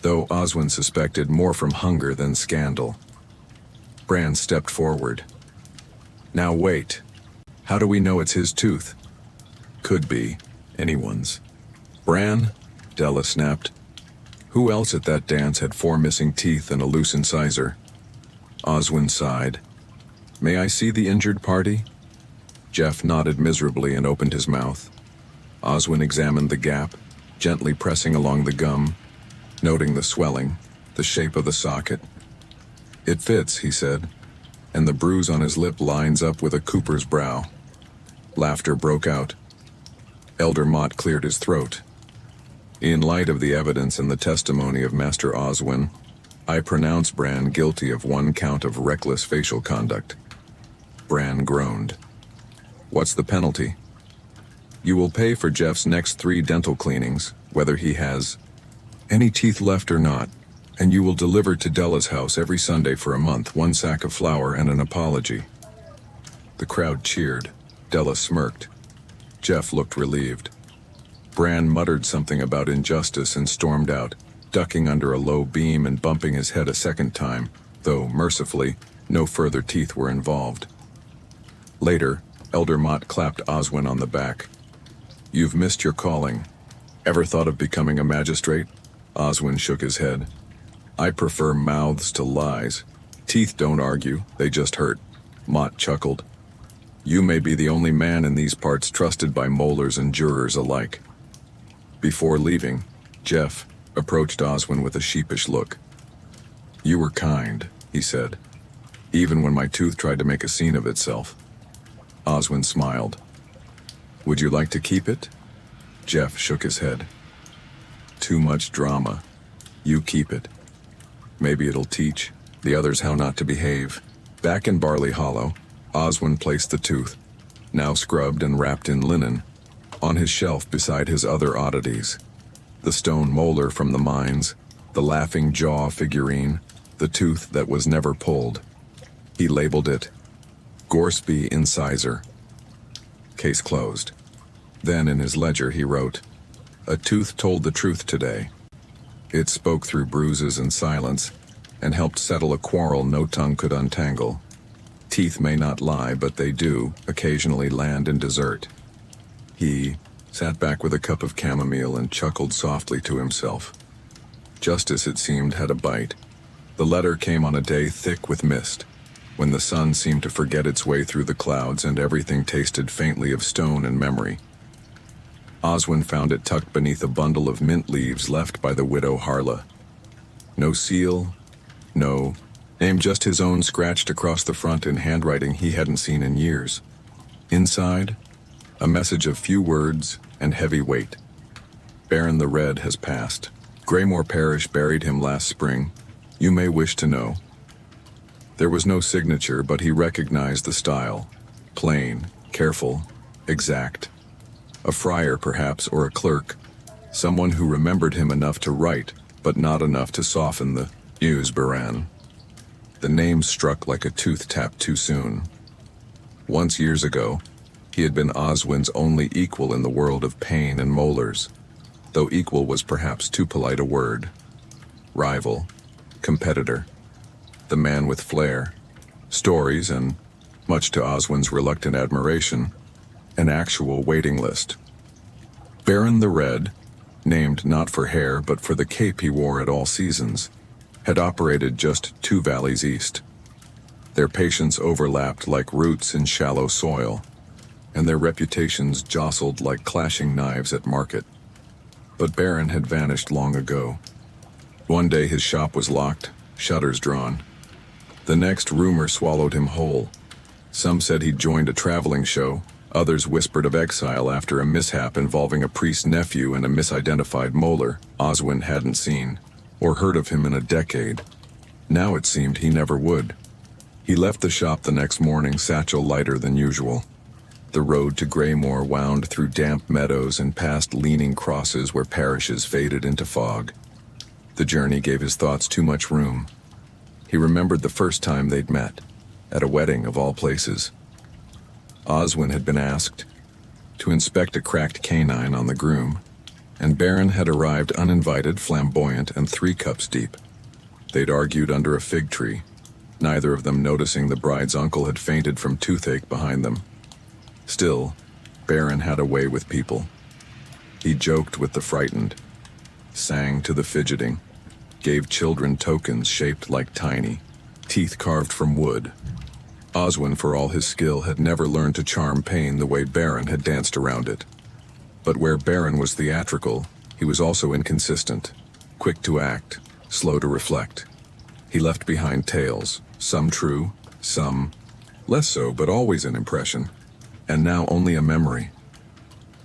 S1: though Oswin suspected more from hunger than scandal. Bran stepped forward. "Now wait. How do we know it's his tooth?" "Could be anyone's." "Bran?" Della snapped. "Who else at that dance had 4 missing teeth and a loose incisor?" Oswin sighed. "May I see the injured party?" Jeff nodded miserably and opened his mouth. Oswin examined the gap, gently pressing along the gum, noting the swelling, the shape of the socket. "It fits," he said, "and the bruise on his lip lines up with a cooper's brow." Laughter broke out. Elder Mott cleared his throat. "In light of the evidence and the testimony of Master Oswin, I pronounce Bran guilty of 1 count of reckless facial conduct." Bran groaned. "What's the penalty?" "You will pay for Jeff's next 3 dental cleanings, whether he has any teeth left or not, and you will deliver to Della's house every Sunday for a month 1 sack of flour and an apology." The crowd cheered. Della smirked. Jeff looked relieved. Bran muttered something about injustice and stormed out, ducking under a low beam and bumping his head a second time, though, mercifully, no further teeth were involved. Later, Elder Mott clapped Oswin on the back. "You've missed your calling. Ever thought of becoming a magistrate?" Oswin shook his head. "I prefer mouths to lies. Teeth don't argue, they just hurt." Mott chuckled. "You may be the only man in these parts trusted by molars and jurors alike." Before leaving, Jeff approached Oswin with a sheepish look. "You were kind," he said, "even when my tooth tried to make a scene of itself." Oswin smiled. "Would you like to keep it?" Jeff shook his head. "Too much drama. You keep it. Maybe it'll teach the others how not to behave." Back in Barley Hollow, Oswin placed the tooth, now scrubbed and wrapped in linen, on his shelf beside his other oddities. The stone molar from the mines, the laughing jaw figurine, the tooth that was never pulled. He labeled it Gorsby Incisor. Case closed. Then in his ledger he wrote, "A tooth told the truth today." It spoke through bruises and silence, and helped settle a quarrel no tongue could untangle. Teeth may not lie, but they do occasionally land in dessert. He sat back with a cup of chamomile and chuckled softly to himself. Justice, it seemed, had a bite. The letter came on a day thick with mist, when the sun seemed to forget its way through the clouds and everything tasted faintly of stone and memory. Oswin found it tucked beneath a bundle of mint leaves left by the widow Harla. No seal, no name, just his own scratched across the front in handwriting he hadn't seen in years. Inside, a message of few words and heavy weight. Baron the Red has passed. Greymore Parish buried him last spring. You may wish to know. There was no signature, but he recognized the style. Plain, careful, exact. A friar, perhaps, or a clerk. Someone who remembered him enough to write, but not enough to soften the "Use Baran." The name struck like a tooth tapped too soon. Once years ago, he had been Oswin's only equal in the world of pain and molars, though equal was perhaps too polite a word. Rival, competitor, the man with flair, stories, and, much to Oswin's reluctant admiration, an actual waiting list. Baron the Red, named not for hair but for the cape he wore at all seasons, had operated just 2 valleys east. Their patients overlapped like roots in shallow soil, and their reputations jostled like clashing knives at market. But Baron had vanished long ago. One day his shop was locked, shutters drawn. The next, rumor swallowed him whole. Some said he'd joined a traveling show. Others whispered of exile after a mishap involving a priest's nephew and a misidentified molar Oswin hadn't seen or heard of him in a decade. Now it seemed he never would. He left the shop the next morning, satchel lighter than usual. The road to Greymore wound through damp meadows and past leaning crosses where parishes faded into fog. The journey gave his thoughts too much room. He remembered the first time they'd met, at a wedding of all places. Oswin had been asked to inspect a cracked canine on the groom, and Baron had arrived uninvited, flamboyant, and 3 cups deep. They'd argued under a fig tree, neither of them noticing the bride's uncle had fainted from toothache behind them. Still, Baron had a way with people. He joked with the frightened, sang to the fidgeting, gave children tokens shaped like tiny teeth carved from wood. Oswin, for all his skill, had never learned to charm pain the way Baron had danced around it. But where Baron was theatrical, he was also inconsistent, quick to act, slow to reflect. He left behind tales, some true, some less so, but always an impression, and now only a memory.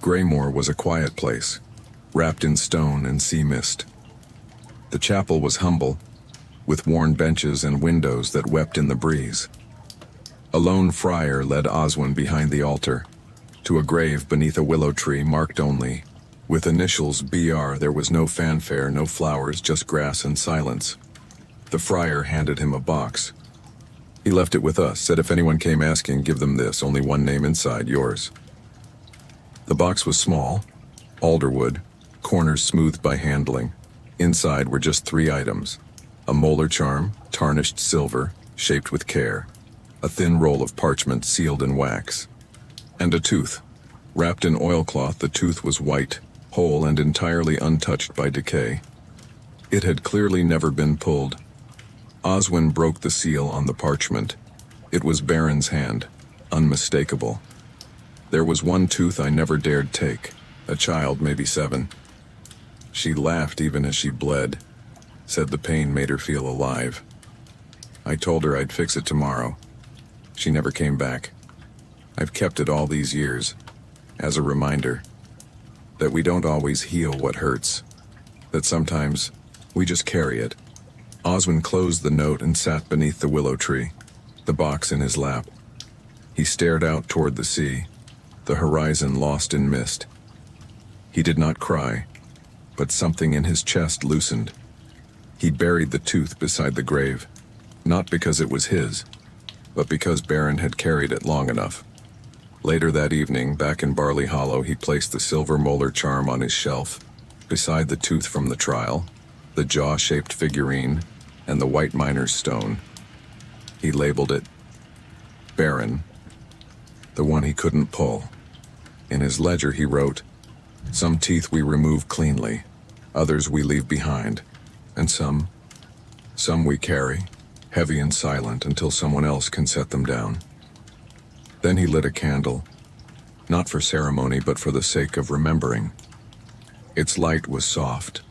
S1: Greymore was a quiet place, wrapped in stone and sea mist. The chapel was humble, with worn benches and windows that wept in the breeze. A lone friar led Oswin behind the altar, to a grave beneath a willow tree marked only with initials BR. There was no fanfare, no flowers, just grass and silence. The friar handed him a box. He left it with us, said if anyone came asking, give them this, only one name inside, yours. The box was small, alderwood, corners smoothed by handling. Inside were just 3 items: a molar charm, tarnished silver, shaped with care, a thin roll of parchment sealed in wax, and a tooth. Wrapped in oilcloth, the tooth was white, whole and entirely untouched by decay. It had clearly never been pulled. Oswin broke the seal on the parchment. It was Baron's hand, unmistakable. There was one tooth I never dared take, a child, maybe 7. She laughed even as she bled, said the pain made her feel alive. I told her I'd fix it tomorrow. She never came back. I've kept it all these years, as a reminder that we don't always heal what hurts, that sometimes we just carry it. Oswin closed the note and sat beneath the willow tree, the box in his lap. He stared out toward the sea, the horizon lost in mist. He did not cry, but something in his chest loosened. He buried the tooth beside the grave, not because it was his, but because Baron had carried it long enough. Later that evening, back in Barley Hollow, he placed the silver molar charm on his shelf, beside the tooth from the trial, the jaw-shaped figurine, and the white miner's stone. He labeled it Baron, the one he couldn't pull. In his ledger he wrote, "Some teeth we remove cleanly, others we leave behind, and some we carry, heavy and silent until someone else can set them down." Then he lit a candle, not for ceremony but for the sake of remembering. Its light was soft,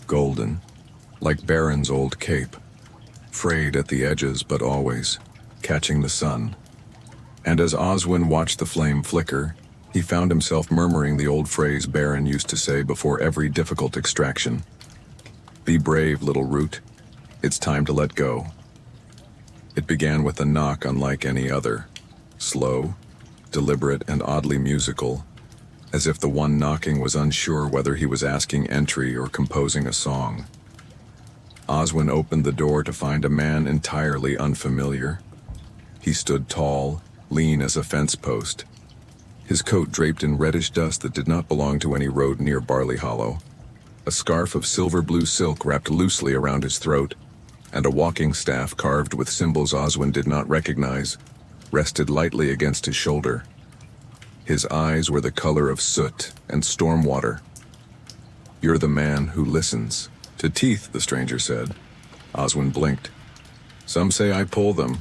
S1: golden, like Baron's old cape, frayed at the edges but always catching the sun. And as Oswin watched the flame flicker, he found himself murmuring the old phrase Baron used to say before every difficult extraction. "Be brave, little root. It's time to let go." It began with a knock unlike any other, slow, deliberate, and oddly musical, as if the one knocking was unsure whether he was asking entry or composing a song. Oswin opened the door to find a man entirely unfamiliar. He stood tall, lean as a fence post, his coat draped in reddish dust that did not belong to any road near Barley Hollow, a scarf of silver-blue silk wrapped loosely around his throat, and a walking staff carved with symbols Oswin did not recognize, rested lightly against his shoulder. His eyes were the color of soot and storm water. "You're the man who listens to teeth," the stranger said. Oswin blinked. "Some say I pull them,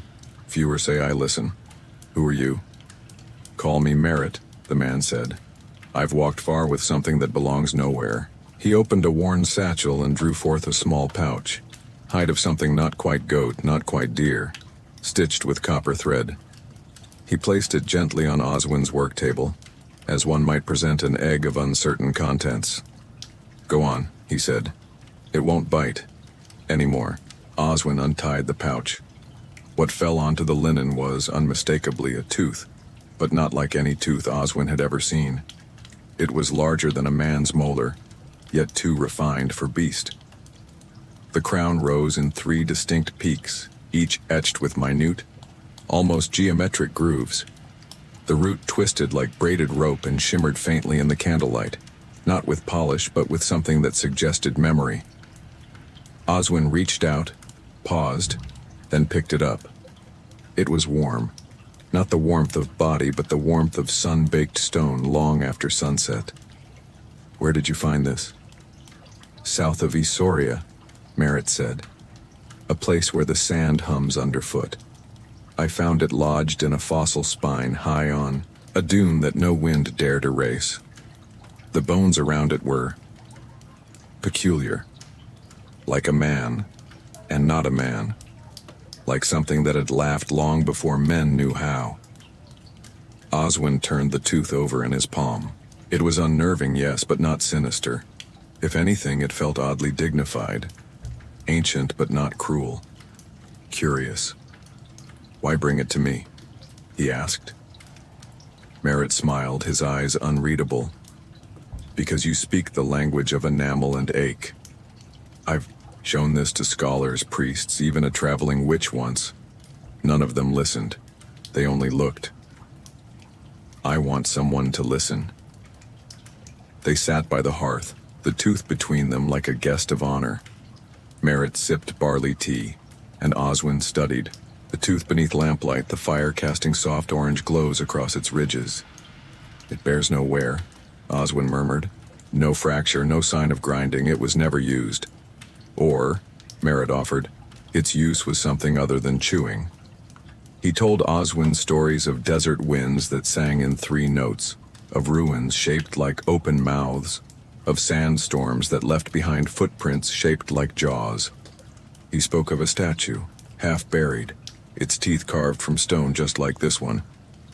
S1: fewer say I listen. Who are you?" "Call me Merritt," the man said. "I've walked far with something that belongs nowhere." He opened a worn satchel and drew forth a small pouch, hide of something not quite goat, not quite deer, stitched with copper thread. He placed it gently on Oswin's work table, as one might present an egg of uncertain contents. "Go on," he said. "It won't bite. Anymore." Oswin untied the pouch. What fell onto the linen was unmistakably a tooth, but not like any tooth Oswin had ever seen. It was larger than a man's molar, yet too refined for beast. The crown rose in 3 distinct peaks, each etched with minute, almost geometric grooves. The root twisted like braided rope and shimmered faintly in the candlelight, not with polish but with something that suggested memory. Oswin reached out, paused, then picked it up. It was warm, not the warmth of body but the warmth of sun-baked stone long after sunset. "Where did you find this?" "South of Issoria," Merritt said. "A place where the sand hums underfoot. I found it lodged in a fossil spine high on a dune that no wind dared erase. The bones around it were peculiar, like a man, and not a man, like something that had laughed long before men knew how." Oswin turned the tooth over in his palm. It was unnerving, yes, but not sinister. If anything, it felt oddly dignified, ancient but not cruel, curious. "Why bring it to me?" he asked. Merritt smiled, his eyes unreadable. "Because you speak the language of enamel and ache. I've shown this to scholars, priests, even a traveling witch once. None of them listened. They only looked. I want someone to listen." They sat by the hearth, the tooth between them like a guest of honor. Merritt sipped barley tea, and Oswin studied, the tooth beneath lamplight, the fire casting soft orange glows across its ridges. "It bears no wear," Oswin murmured. "No fracture, no sign of grinding. It was never used." "Or," Merritt offered, "its use was something other than chewing." He told Oswin stories of desert winds that sang in 3 notes, of ruins shaped like open mouths, of sandstorms that left behind footprints shaped like jaws. He spoke of a statue, half buried, its teeth carved from stone just like this one,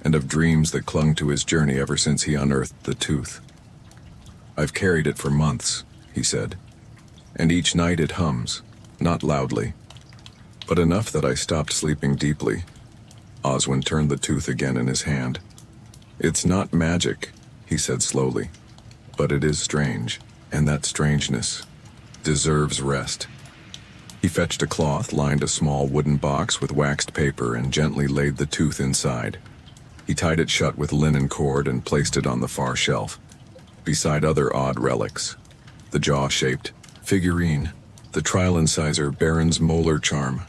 S1: and of dreams that clung to his journey ever since he unearthed the tooth. "I've carried it for months," he said, "and each night it hums, not loudly, but enough that I stopped sleeping deeply." Oswin turned the tooth again in his hand. "It's not magic," he said slowly, "but it is strange, and that strangeness deserves rest." He fetched a cloth, lined a small wooden box with waxed paper, and gently laid the tooth inside. He tied it shut with linen cord and placed it on the far shelf, beside other odd relics. The jaw-shaped figurine, the trial incisor Baron's molar charm.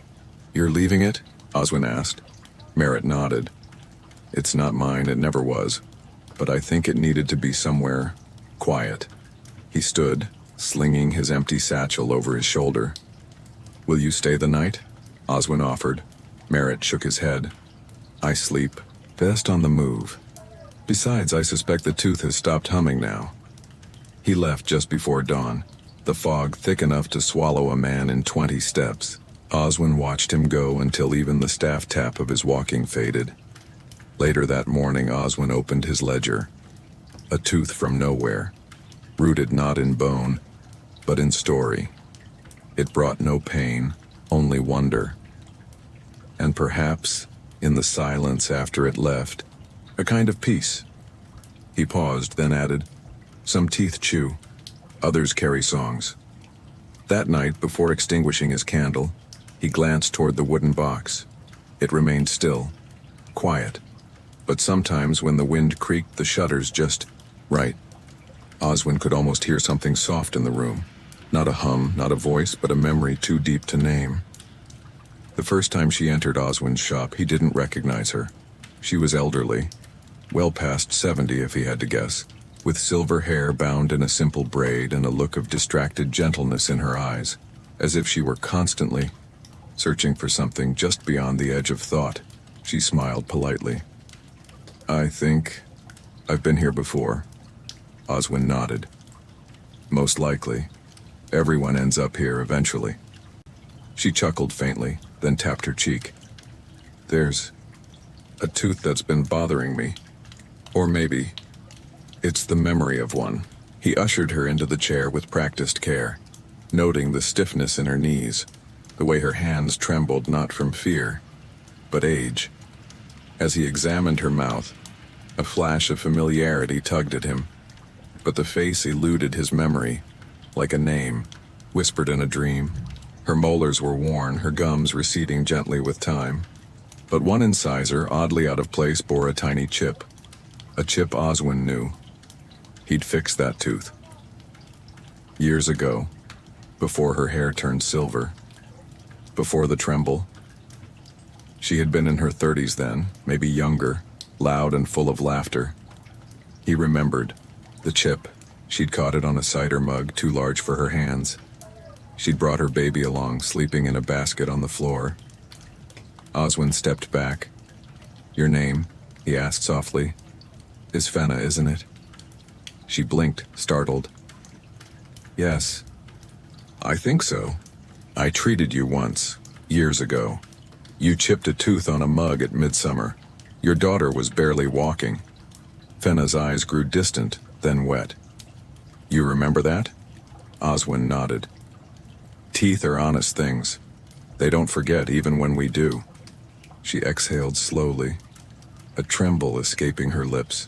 S1: "You're leaving it?" Oswin asked. Merritt nodded. "It's not mine, it never was. But I think it needed to be somewhere quiet." He stood, slinging his empty satchel over his shoulder. "Will you stay the night?" Oswin offered. Merritt shook his head. "I sleep best on the move. Besides, I suspect the tooth has stopped humming now." He left just before dawn, the fog thick enough to swallow a man in 20 steps. Oswin watched him go until even the staff tap of his walking faded. Later that morning, Oswin opened his ledger. A tooth from nowhere, rooted not in bone, but in story. It brought no pain, only wonder. And perhaps, in the silence after it left, a kind of peace. He paused, then added, "Some teeth chew, others carry songs." That night, before extinguishing his candle, he glanced toward the wooden box. It remained still, quiet, but sometimes when the wind creaked the shutters just right. Oswin could almost hear something soft in the room. Not a hum, not a voice, but a memory too deep to name. The first time she entered Oswin's shop, he didn't recognize her. She was elderly, well past 70 if he had to guess, with silver hair bound in a simple braid and a look of distracted gentleness in her eyes, as if she were constantly searching for something just beyond the edge of thought. She smiled politely. "I think I've been here before." Oswin nodded. "Most likely. Everyone ends up here eventually." She chuckled faintly, then tapped her cheek. "There's a tooth that's been bothering me. Or maybe it's the memory of one." He ushered her into the chair with practiced care, noting the stiffness in her knees, the way her hands trembled not from fear, but age. As he examined her mouth, a flash of familiarity tugged at him, but the face eluded his memory, like a name, whispered in a dream. Her molars were worn, her gums receding gently with time. But one incisor, oddly out of place, bore a tiny chip. A chip Oswin knew. He'd fixed that tooth. Years ago, before her hair turned silver, before the tremble. She had been in her 30s then, maybe younger, loud and full of laughter. He remembered. The chip. She'd caught it on a cider mug too large for her hands. She'd brought her baby along, sleeping in a basket on the floor. Oswin stepped back. "Your name?" he asked softly. "Is Fenna, isn't it?" She blinked, startled. "Yes. I think so. I treated you once, years ago. You chipped a tooth on a mug at midsummer. Your daughter was barely walking." Fenna's eyes grew distant, then wet. "You remember that?" Oswin nodded. "Teeth are honest things. They don't forget even when we do." She exhaled slowly, a tremble escaping her lips.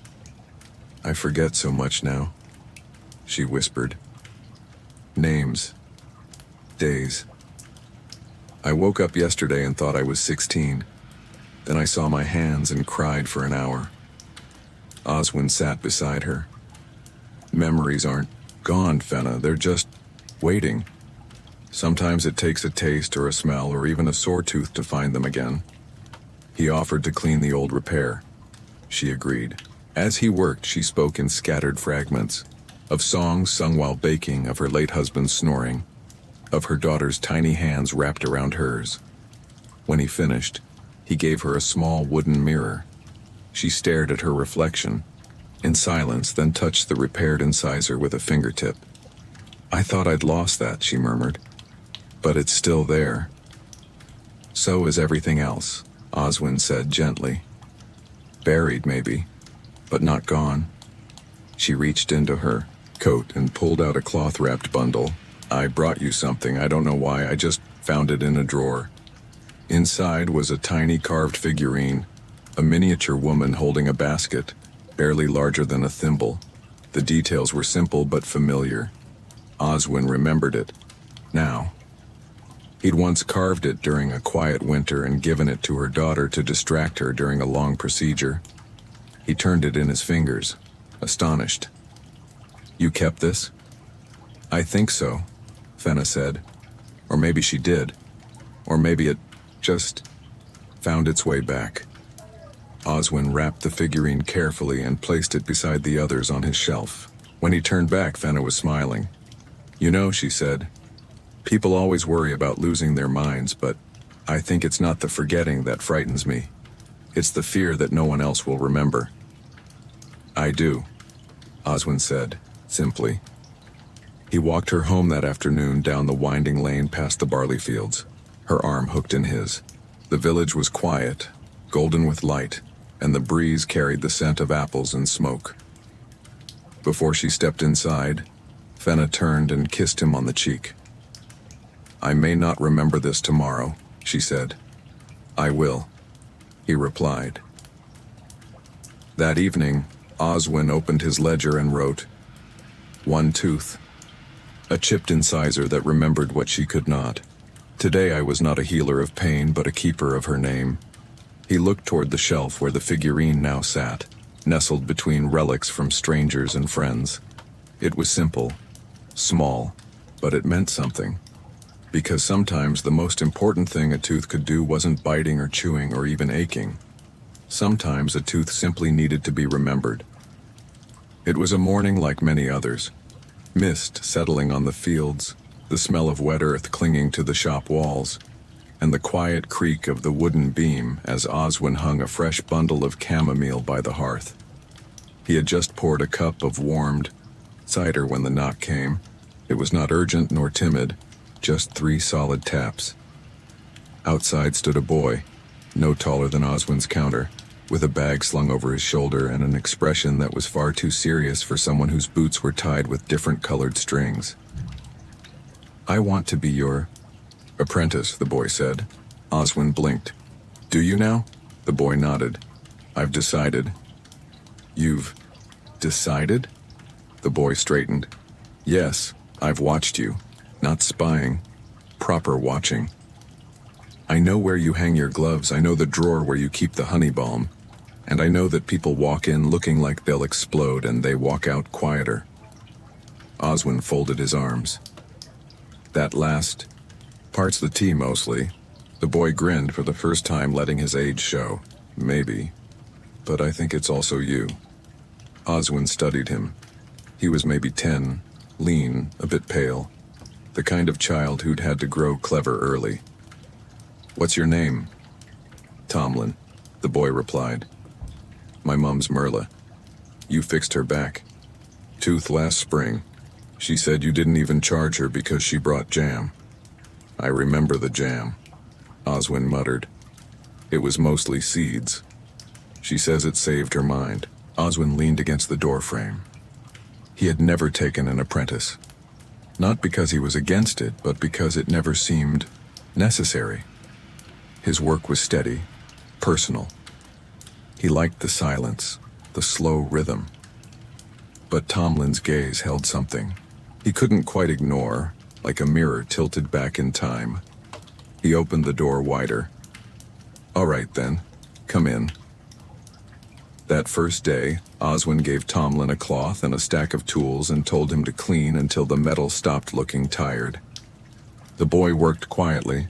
S1: "I forget so much now," she whispered. "Names. Days. I woke up yesterday and thought I was 16. Then I saw my hands and cried for an hour." Oswin sat beside her. "Memories aren't gone, Fenna. They're just waiting. Sometimes it takes a taste or a smell or even a sore tooth to find them again." He offered to clean the old repair. She agreed. As he worked, she spoke in scattered fragments, of songs sung while baking, of her late husband's snoring, of her daughter's tiny hands wrapped around hers. When he finished, he gave her a small wooden mirror. She stared at her reflection, in silence, then touched the repaired incisor with a fingertip. "I thought I'd lost that," she murmured. "But it's still there." "So is everything else," Oswin said gently. "Buried, maybe, but not gone." She reached into her coat and pulled out a cloth-wrapped bundle. "I brought you something, I don't know why, I just found it in a drawer." Inside was a tiny carved figurine, a miniature woman holding a basket, barely larger than a thimble. The details were simple but familiar. Oswin remembered it. Now. He'd once carved it during a quiet winter and given it to her daughter to distract her during a long procedure. He turned it in his fingers, astonished. You kept this? I think so, Fenna said. Or maybe she did. Or maybe it just found its way back. Oswin wrapped the figurine carefully and placed it beside the others on his shelf. When he turned back, Fenna was smiling. You know, she said, people always worry about losing their minds, but I think it's not the forgetting that frightens me. It's the fear that no one else will remember. I do, Oswin said, simply. He walked her home that afternoon down the winding lane past the barley fields, her arm hooked in his. The village was quiet, golden with light, and the breeze carried the scent of apples and smoke. Before she stepped inside, Fenna turned and kissed him on the cheek. I may not remember this tomorrow, she said. I will, he replied. That evening, Oswin opened his ledger and wrote, 1 tooth. A chipped incisor that remembered what she could not. Today I was not a healer of pain, but a keeper of her name. He looked toward the shelf where the figurine now sat, nestled between relics from strangers and friends. It was simple, small, but it meant something. Because sometimes the most important thing a tooth could do wasn't biting or chewing or even aching. Sometimes a tooth simply needed to be remembered. It was a morning like many others. Mist settling on the fields, the smell of wet earth clinging to the shop walls, and the quiet creak of the wooden beam as Oswin hung a fresh bundle of chamomile by the hearth. He had just poured a cup of warmed cider when the knock came. It was not urgent nor timid, just 3 solid taps. Outside stood a boy, no taller than Oswin's counter, with a bag slung over his shoulder and an expression that was far too serious for someone whose boots were tied with different colored strings. I want to be your apprentice, the boy said. Oswin blinked. Do you now? The boy nodded. I've decided. You've decided? The boy straightened. Yes, I've watched you. Not spying, proper watching. I know where you hang your gloves, I know the drawer where you keep the honey balm, and I know that people walk in looking like they'll explode and they walk out quieter. Oswin folded his arms. That last part's the tea mostly. The boy grinned for the first time, letting his age show. Maybe. But I think it's also you. Oswin studied him. He was maybe 10, lean, a bit pale. The kind of child who'd had to grow clever early. What's your name? Tomlin, the boy replied. My mom's Merla. You fixed her back. Tooth last spring. She said you didn't even charge her because she brought jam. I remember the jam, Oswin muttered. It was mostly seeds. She says it saved her mind. Oswin leaned against the doorframe. He had never taken an apprentice. Not because he was against it, but because it never seemed necessary. His work was steady, personal. He liked the silence, the slow rhythm. But Tomlin's gaze held something he couldn't quite ignore, like a mirror tilted back in time. He opened the door wider. All right then, come in. That first day, Oswin gave Tomlin a cloth and a stack of tools and told him to clean until the metal stopped looking tired. The boy worked quietly,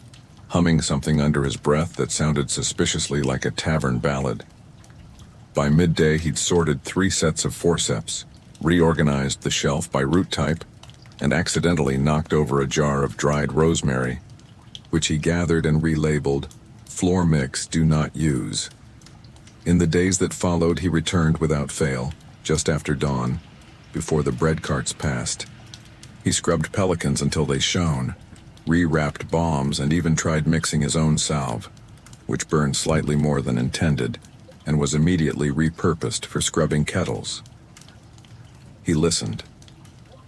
S1: humming something under his breath that sounded suspiciously like a tavern ballad. By midday, he'd sorted 3 sets of forceps, reorganized the shelf by root type, and accidentally knocked over a jar of dried rosemary, which he gathered and relabeled, "Floor mix, do not use." In the days that followed, he returned without fail, just after dawn, before the bread carts passed. He scrubbed pelicans until they shone, re-wrapped bombs, and even tried mixing his own salve, which burned slightly more than intended, and was immediately repurposed for scrubbing kettles. He listened,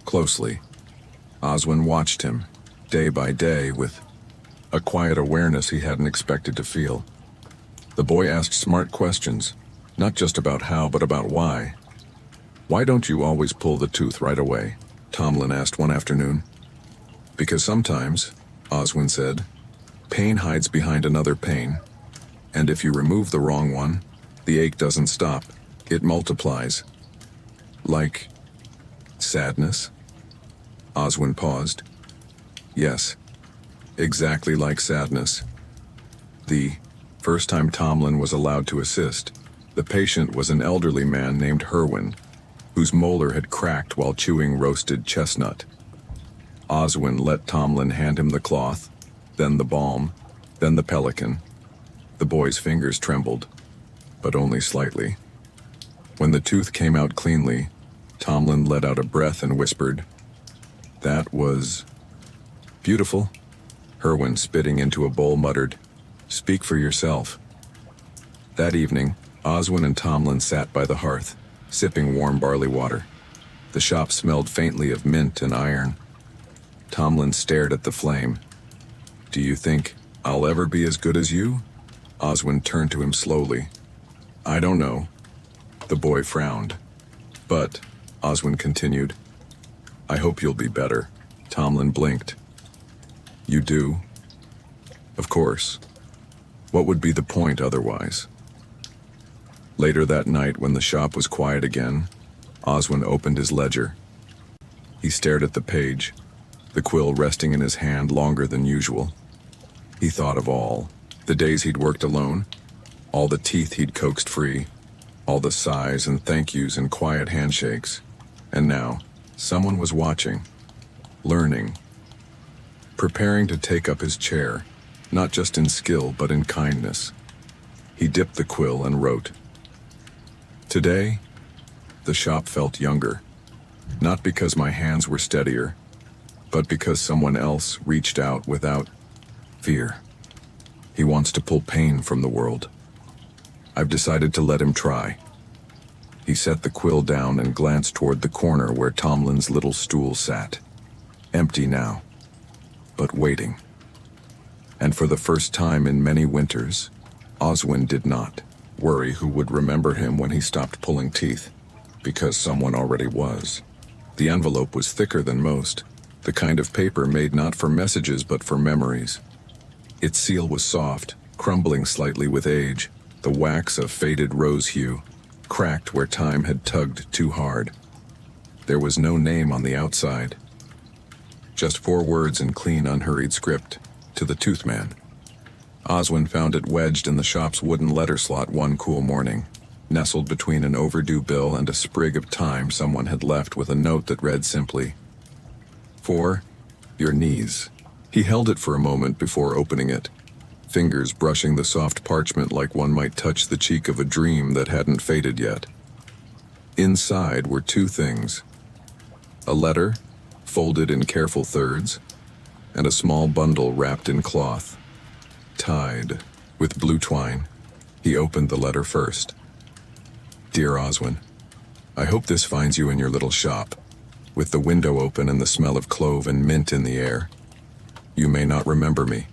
S1: closely. Oswin watched him, day by day, with a quiet awareness he hadn't expected to feel. The boy asked smart questions, not just about how, but about why. Why don't you always pull the tooth right away? Tomlin asked one afternoon. Because sometimes, Oswin said, pain hides behind another pain, and if you remove the wrong one, the ache doesn't stop. It multiplies. Like sadness? Oswin paused. Yes, exactly like sadness. The first time Tomlin was allowed to assist, the patient was an elderly man named Herwin, whose molar had cracked while chewing roasted chestnut. Oswin let Tomlin hand him the cloth, then the balm, then the pelican. The boy's fingers trembled, but only slightly. When the tooth came out cleanly, Tomlin let out a breath and whispered, "That was beautiful." Herwin, spitting into a bowl, muttered, "Speak for yourself." That evening, Oswin and Tomlin sat by the hearth, sipping warm barley water. The shop smelled faintly of mint and iron. Tomlin stared at the flame. "Do you think I'll ever be as good as you?" Oswin turned to him slowly. "I don't know." The boy frowned. "But," Oswin continued, "I hope you'll be better." Tomlin blinked. "You do?" "Of course. What would be the point otherwise?" Later that night, when the shop was quiet again, Oswin opened his ledger. He stared at the page, the quill resting in his hand longer than usual. He thought of all the days he'd worked alone, all the teeth he'd coaxed free, all the sighs and thank yous and quiet handshakes. And now, someone was watching, learning, preparing to take up his chair, not just in skill but in kindness. He dipped the quill and wrote, "Today, the shop felt younger, not because my hands were steadier, but because someone else reached out without fear. He wants to pull pain from the world. I've decided to let him try." He set the quill down and glanced toward the corner where Tomlin's little stool sat. Empty now, but waiting. And for the first time in many winters, Oswin did not worry who would remember him when he stopped pulling teeth, because someone already was. The envelope was thicker than most, the kind of paper made not for messages but for memories. Its seal was soft, crumbling slightly with age, the wax of faded rose hue, cracked where time had tugged too hard. There was no name on the outside. Just 4 words in clean, unhurried script, to the toothman. Oswin found it wedged in the shop's wooden letter slot one cool morning, nestled between an overdue bill and a sprig of thyme someone had left with a note that read simply, "For your knees." He held it for a moment before opening it, fingers brushing the soft parchment like one might touch the cheek of a dream that hadn't faded yet. Inside were 2 things: a letter, folded in careful thirds, and a small bundle wrapped in cloth, tied with blue twine. He opened the letter first. "Dear Oswin, I hope this finds you in your little shop, with the window open and the smell of clove and mint in the air. You may not remember me,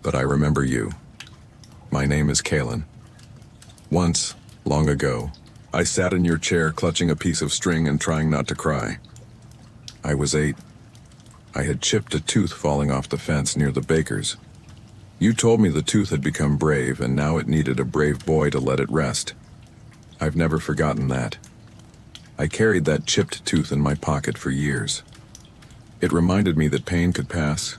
S1: but I remember you. My name is Kalen. Once, long ago, I sat in your chair clutching a piece of string and trying not to cry. I was 8. I had chipped a tooth falling off the fence near the baker's. You told me the tooth had become brave and now it needed a brave boy to let it rest. I've never forgotten that. I carried that chipped tooth in my pocket for years. It reminded me that pain could pass,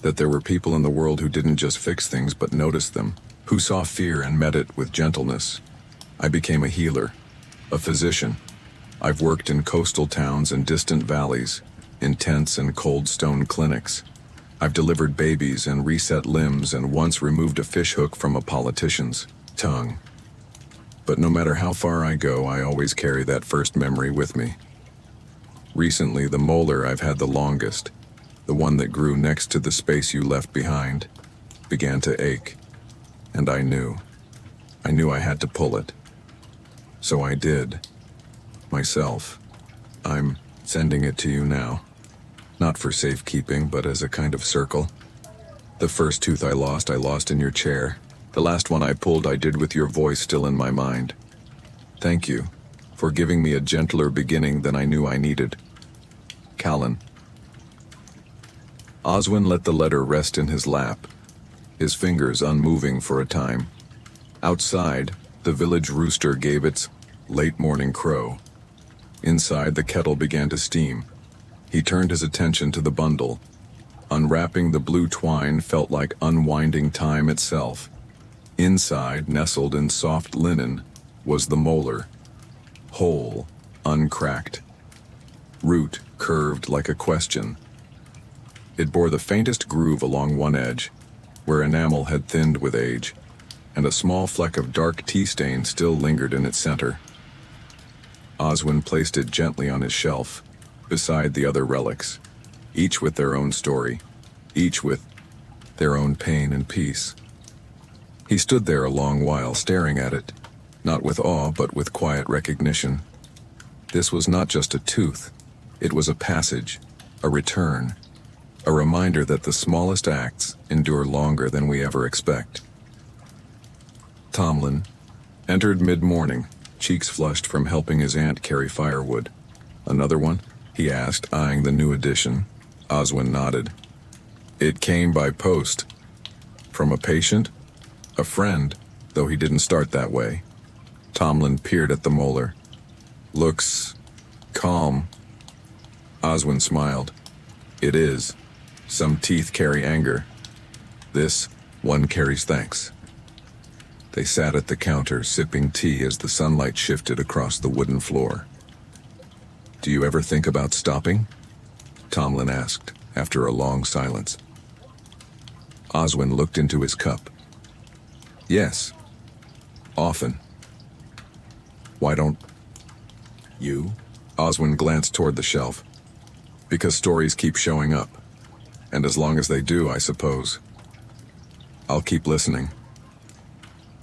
S1: that there were people in the world who didn't just fix things but noticed them, who saw fear and met it with gentleness. I became a healer, a physician. I've worked in coastal towns and distant valleys, in tents and cold stone clinics. I've delivered babies and reset limbs and once removed a fishhook from a politician's tongue. But no matter how far I go, I always carry that first memory with me. Recently, the molar I've had the longest, the one that grew next to the space you left behind, began to ache. And I knew I had to pull it. So I did. Myself. I'm sending it to you now. Not for safekeeping, but as a kind of circle. The first tooth I lost in your chair. The last one I pulled, I did with your voice still in my mind. Thank you for giving me a gentler beginning than I knew I needed. Callan. Oswin let the letter rest in his lap, his fingers unmoving for a time. Outside, the village rooster gave its late morning crow. Inside, the kettle began to steam. He turned his attention to the bundle. Unwrapping the blue twine felt like unwinding time itself. Inside, nestled in soft linen, was the molar. Whole, uncracked. Root curved like a question. It bore the faintest groove along one edge, where enamel had thinned with age, and a small fleck of dark tea stain still lingered in its center. Oswin placed it gently on his shelf, beside the other relics, each with their own story, each with their own pain and peace. He stood there a long while staring at it, not with awe but with quiet recognition. This was not just a tooth, it was a passage, a return, a reminder that the smallest acts endure longer than we ever expect. Tomlin entered mid-morning, cheeks flushed from helping his aunt carry firewood. "Another one?" he asked, eyeing the new addition. Oswin nodded. "It came by post. From a patient? A friend, though he didn't start that way." Tomlin peered at the molar. "Looks calm." Oswin smiled. "It is. Some teeth carry anger. This one carries thanks." They sat at the counter, sipping tea as the sunlight shifted across the wooden floor. "Do you ever think about stopping?" Tomlin asked, after a long silence. Oswin looked into his cup. "Yes. Often." "Why don't you?" Oswin glanced toward the shelf. "Because stories keep showing up. And as long as they do, I suppose. I'll keep listening."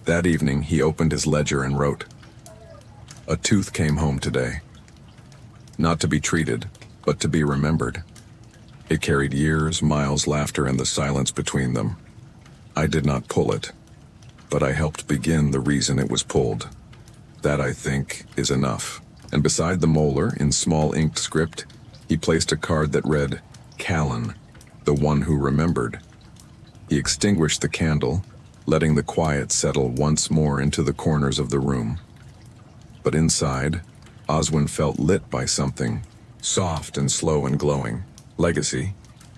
S1: That evening, he opened his ledger and wrote, "A tooth came home today. Not to be treated, but to be remembered. It carried years, miles, laughter, and the silence between them. I did not pull it, but I helped begin the reason it was pulled. That, I think, is enough." And beside the molar, in small inked script, he placed a card that read, "Callan, the one who remembered." He extinguished the candle, letting the quiet settle once more into the corners of the room. But inside, Oswin felt lit by something, soft and slow and glowing. Legacy.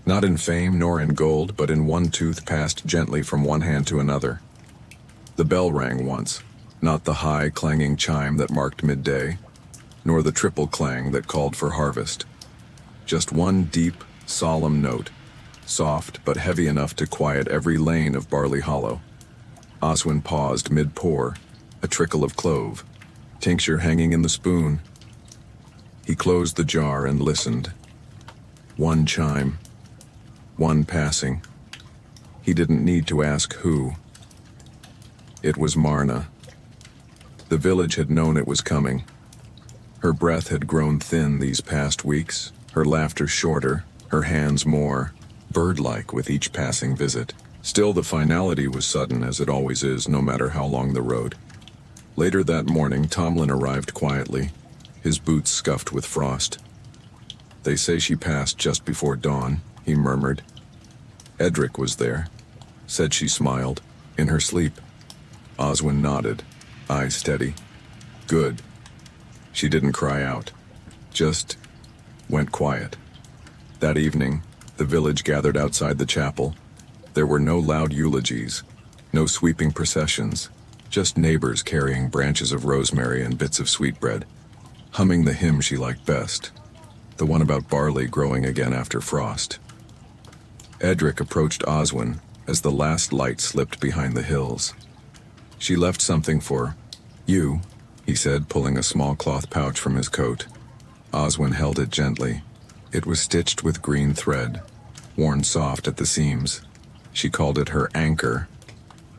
S1: Not in fame nor in gold, but in one tooth passed gently from one hand to another. The bell rang once, not the high, clanging chime that marked midday, nor the triple clang that called for harvest. Just one deep, solemn note, soft but heavy enough to quiet every lane of Barley Hollow. Oswin paused mid-pour, a trickle of clove, tincture hanging in the spoon. He closed the jar and listened. One chime, one passing. He didn't need to ask who. It was Marna. The village had known it was coming. Her breath had grown thin these past weeks, her laughter shorter, her hands more bird-like with each passing visit. Still, the finality was sudden, as it always is, no matter how long the road. Later that morning, Tomlin arrived quietly, his boots scuffed with frost. "They say she passed just before dawn," he murmured. Edric was there. Said she smiled, in her sleep. Oswin nodded, eyes steady. "Good." She didn't cry out, just went quiet. That evening, the village gathered outside the chapel. There were no loud eulogies, no sweeping processions, just neighbors carrying branches of rosemary and bits of sweetbread, humming the hymn she liked best, the one about barley growing again after frost. Edric approached Oswin as the last light slipped behind the hills. "She left something for you," he said, pulling a small cloth pouch from his coat. Oswin held it gently. It was stitched with green thread, worn soft at the seams. She called it her anchor,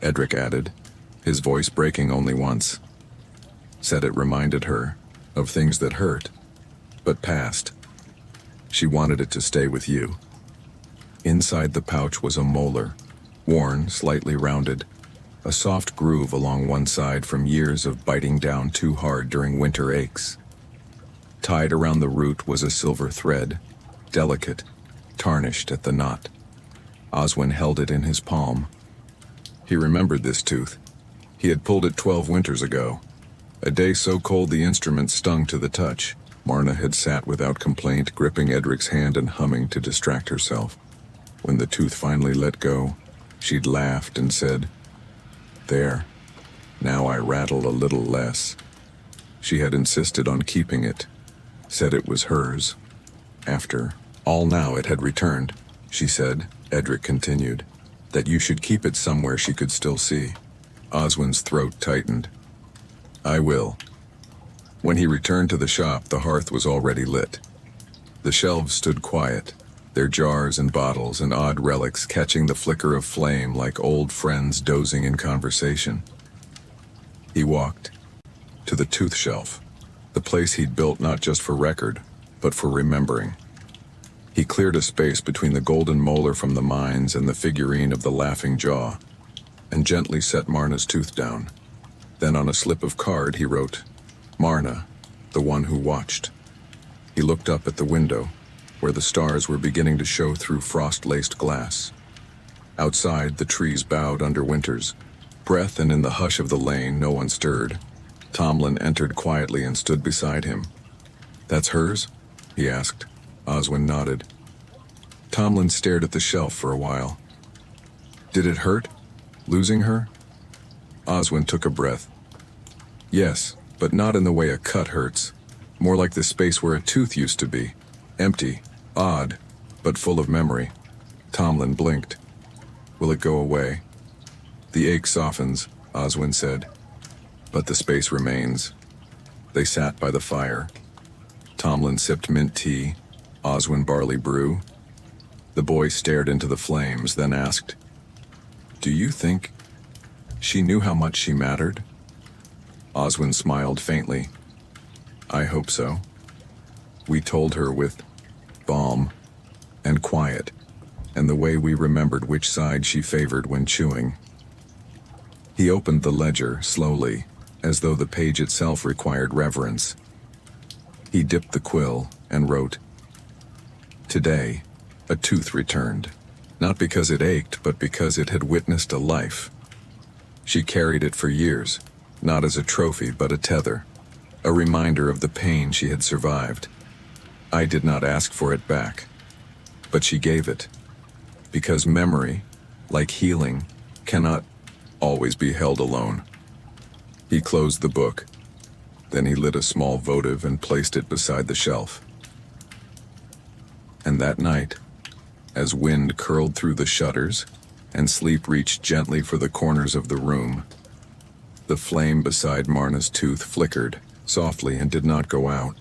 S1: Edric added, his voice breaking only once. Said it reminded her of things that hurt, but passed. She wanted it to stay with you. Inside the pouch was a molar, worn, slightly rounded, a soft groove along one side from years of biting down too hard during winter aches. Tied around the root was a silver thread, delicate, tarnished at the knot. Oswin held it in his palm. He remembered this tooth. He had pulled it 12 winters ago. A day so cold the instrument stung to the touch. Marna had sat without complaint, gripping Edric's hand and humming to distract herself. When the tooth finally let go, she'd laughed and said, "There, now I rattle a little less." She had insisted on keeping it, said it was hers. After all, now it had returned, she said, Edric continued, that you should keep it somewhere she could still see. Oswin's throat tightened. "I will." When he returned to the shop, the hearth was already lit. The shelves stood quiet, their jars and bottles and odd relics catching the flicker of flame like old friends dozing in conversation. He walked to the tooth shelf, the place he'd built not just for record, but for remembering. He cleared a space between the golden molar from the mines and the figurine of the laughing jaw, and gently set Marna's tooth down. Then on a slip of card he wrote, "Marna, the one who watched." He looked up at the window, where the stars were beginning to show through frost-laced glass. Outside, the trees bowed under winter's breath, and in the hush of the lane no one stirred. Tomlin entered quietly and stood beside him. "That's hers?" he asked. Oswin nodded. Tomlin stared at the shelf for a while. "Did it hurt, losing her?" Oswin took a breath. "Yes, but not in the way a cut hurts. More like the space where a tooth used to be. Empty, odd, but full of memory." Tomlin blinked. "Will it go away?" "The ache softens," Oswin said, "but the space remains." They sat by the fire. Tomlin sipped mint tea, Oswin barley brew. The boy stared into the flames, then asked, "Do you think she knew how much she mattered?" Oswin smiled faintly. "I hope so. We told her with balm and quiet, and the way we remembered which side she favored when chewing." He opened the ledger slowly, as though the page itself required reverence. He dipped the quill and wrote, "Today, a tooth returned, not because it ached, but because it had witnessed a life. She carried it for years, not as a trophy but a tether, a reminder of the pain she had survived. I did not ask for it back, but she gave it, because memory, like healing, cannot always be held alone." He closed the book, then he lit a small votive and placed it beside the shelf. And that night, as wind curled through the shutters and sleep reached gently for the corners of the room, the flame beside Marna's tooth flickered softly and did not go out.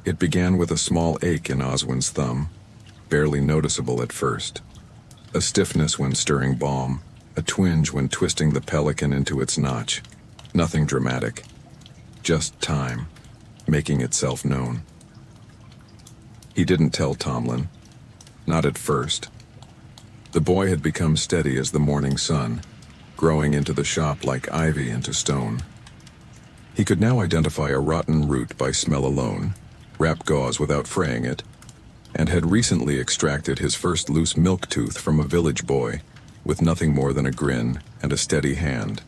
S1: It began with a small ache in Oswin's thumb, barely noticeable at first. A stiffness when stirring balm, a twinge when twisting the pelican into its notch. Nothing dramatic, just time, making itself known. He didn't tell Tomlin, not at first. The boy had become steady as the morning sun, growing into the shop like ivy into stone. He could now identify a rotten root by smell alone, wrap gauze without fraying it, and had recently extracted his first loose milk tooth from a village boy, with nothing more than a grin and a steady hand.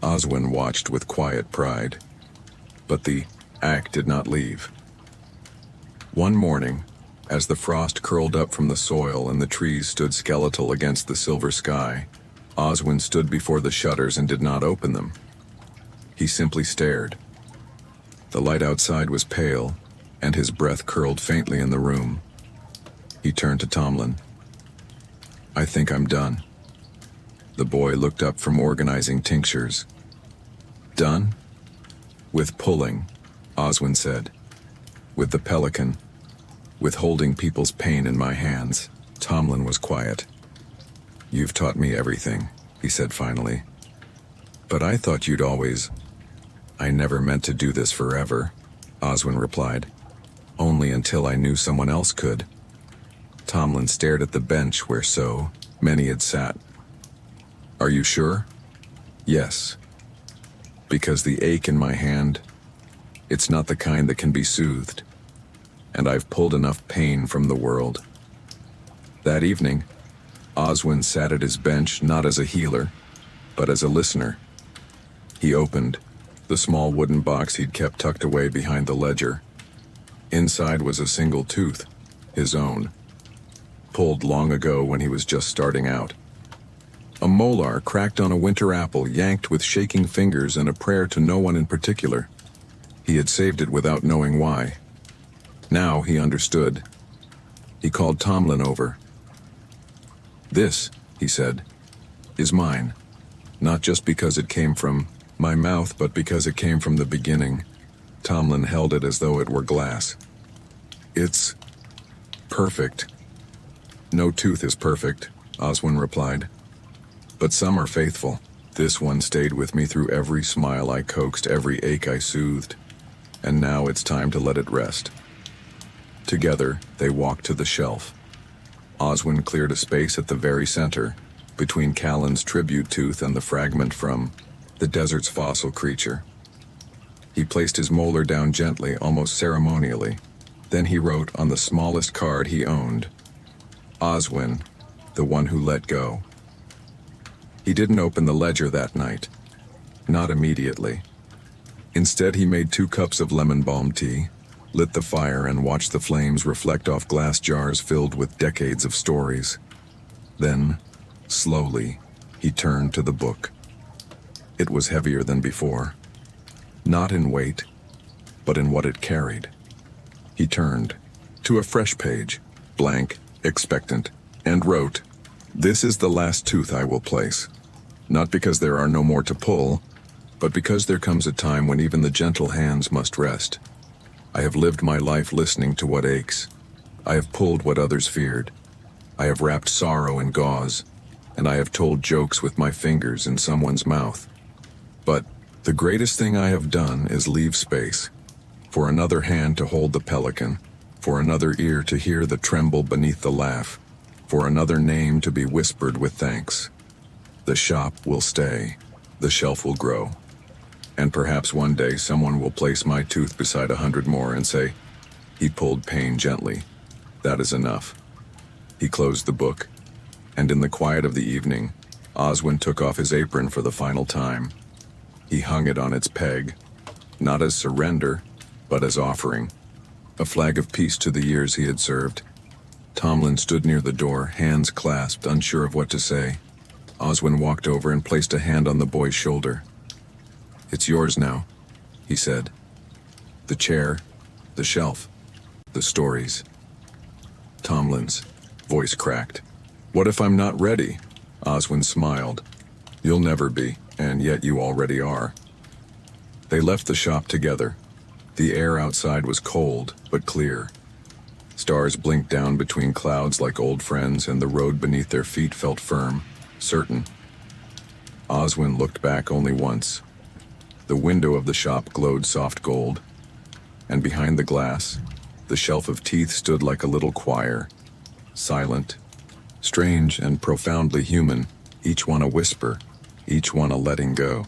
S1: Oswin watched with quiet pride, but the act did not leave. One morning, as the frost curled up from the soil and the trees stood skeletal against the silver sky, Oswin stood before the shutters and did not open them. He simply stared. The light outside was pale, and his breath curled faintly in the room. He turned to Tomlin. "I think I'm done." The boy looked up from organizing tinctures. "Done?" "With pulling," Oswin said. "With the pelican. With holding people's pain in my hands." Tomlin was quiet. "You've taught me everything," he said finally. "But I thought you'd always—" "I never meant to do this forever," Oswin replied. "Only until I knew someone else could." Tomlin stared at the bench where so many had sat. "Are you sure?" "Yes. Because the ache in my hand, it's not the kind that can be soothed. And I've pulled enough pain from the world." That evening, Oswin sat at his bench not as a healer, but as a listener. He opened the small wooden box he'd kept tucked away behind the ledger. Inside was a single tooth, his own, pulled long ago when he was just starting out. A molar cracked on a winter apple, yanked with shaking fingers and a prayer to no one in particular. He had saved it without knowing why. Now he understood. He called Tomlin over. "This," he said, "is mine. Not just because it came from my mouth, but because it came from the beginning." Tomlin held it as though it were glass. "It's perfect." "No tooth is perfect," Oswin replied. "But some are faithful. This one stayed with me through every smile I coaxed, every ache I soothed. And now it's time to let it rest." Together, they walked to the shelf. Oswin cleared a space at the very center, between Callan's tribute tooth and the fragment from the desert's fossil creature. He placed his molar down gently, almost ceremonially. Then he wrote on the smallest card he owned, "Oswin, the one who let go." He didn't open the ledger that night. Not immediately. Instead, he made 2 cups of lemon balm tea, lit the fire, and watched the flames reflect off glass jars filled with decades of stories. Then, slowly, he turned to the book. It was heavier than before. Not in weight, but in what it carried. He turned to a fresh page, blank, expectant, and wrote, "This is the last tooth I will place. Not because there are no more to pull, but because there comes a time when even the gentle hands must rest. I have lived my life listening to what aches. I have pulled what others feared. I have wrapped sorrow in gauze, and I have told jokes with my fingers in someone's mouth. But the greatest thing I have done is leave space, for another hand to hold the pelican, for another ear to hear the tremble beneath the laugh, for another name to be whispered with thanks. The shop will stay, the shelf will grow, and perhaps one day someone will place my tooth beside 100 more and say," he pulled pain gently, "that is enough." He closed the book, and in the quiet of the evening, Oswin took off his apron for the final time. He hung it on its peg, not as surrender, but as offering, a flag of peace to the years he had served. Tomlin stood near the door, hands clasped, unsure of what to say. Oswin walked over and placed a hand on the boy's shoulder. "It's yours now," he said. "The chair, the shelf, the stories." Tomlin's voice cracked. "What if I'm not ready?" Oswin smiled. "You'll never be, and yet you already are." They left the shop together. The air outside was cold, but clear. Stars blinked down between clouds like old friends, and the road beneath their feet felt firm, certain. Oswin looked back only once. The window of the shop glowed soft gold, and behind the glass, the shelf of teeth stood like a little choir, silent, strange and profoundly human, each one a whisper, each one a letting go.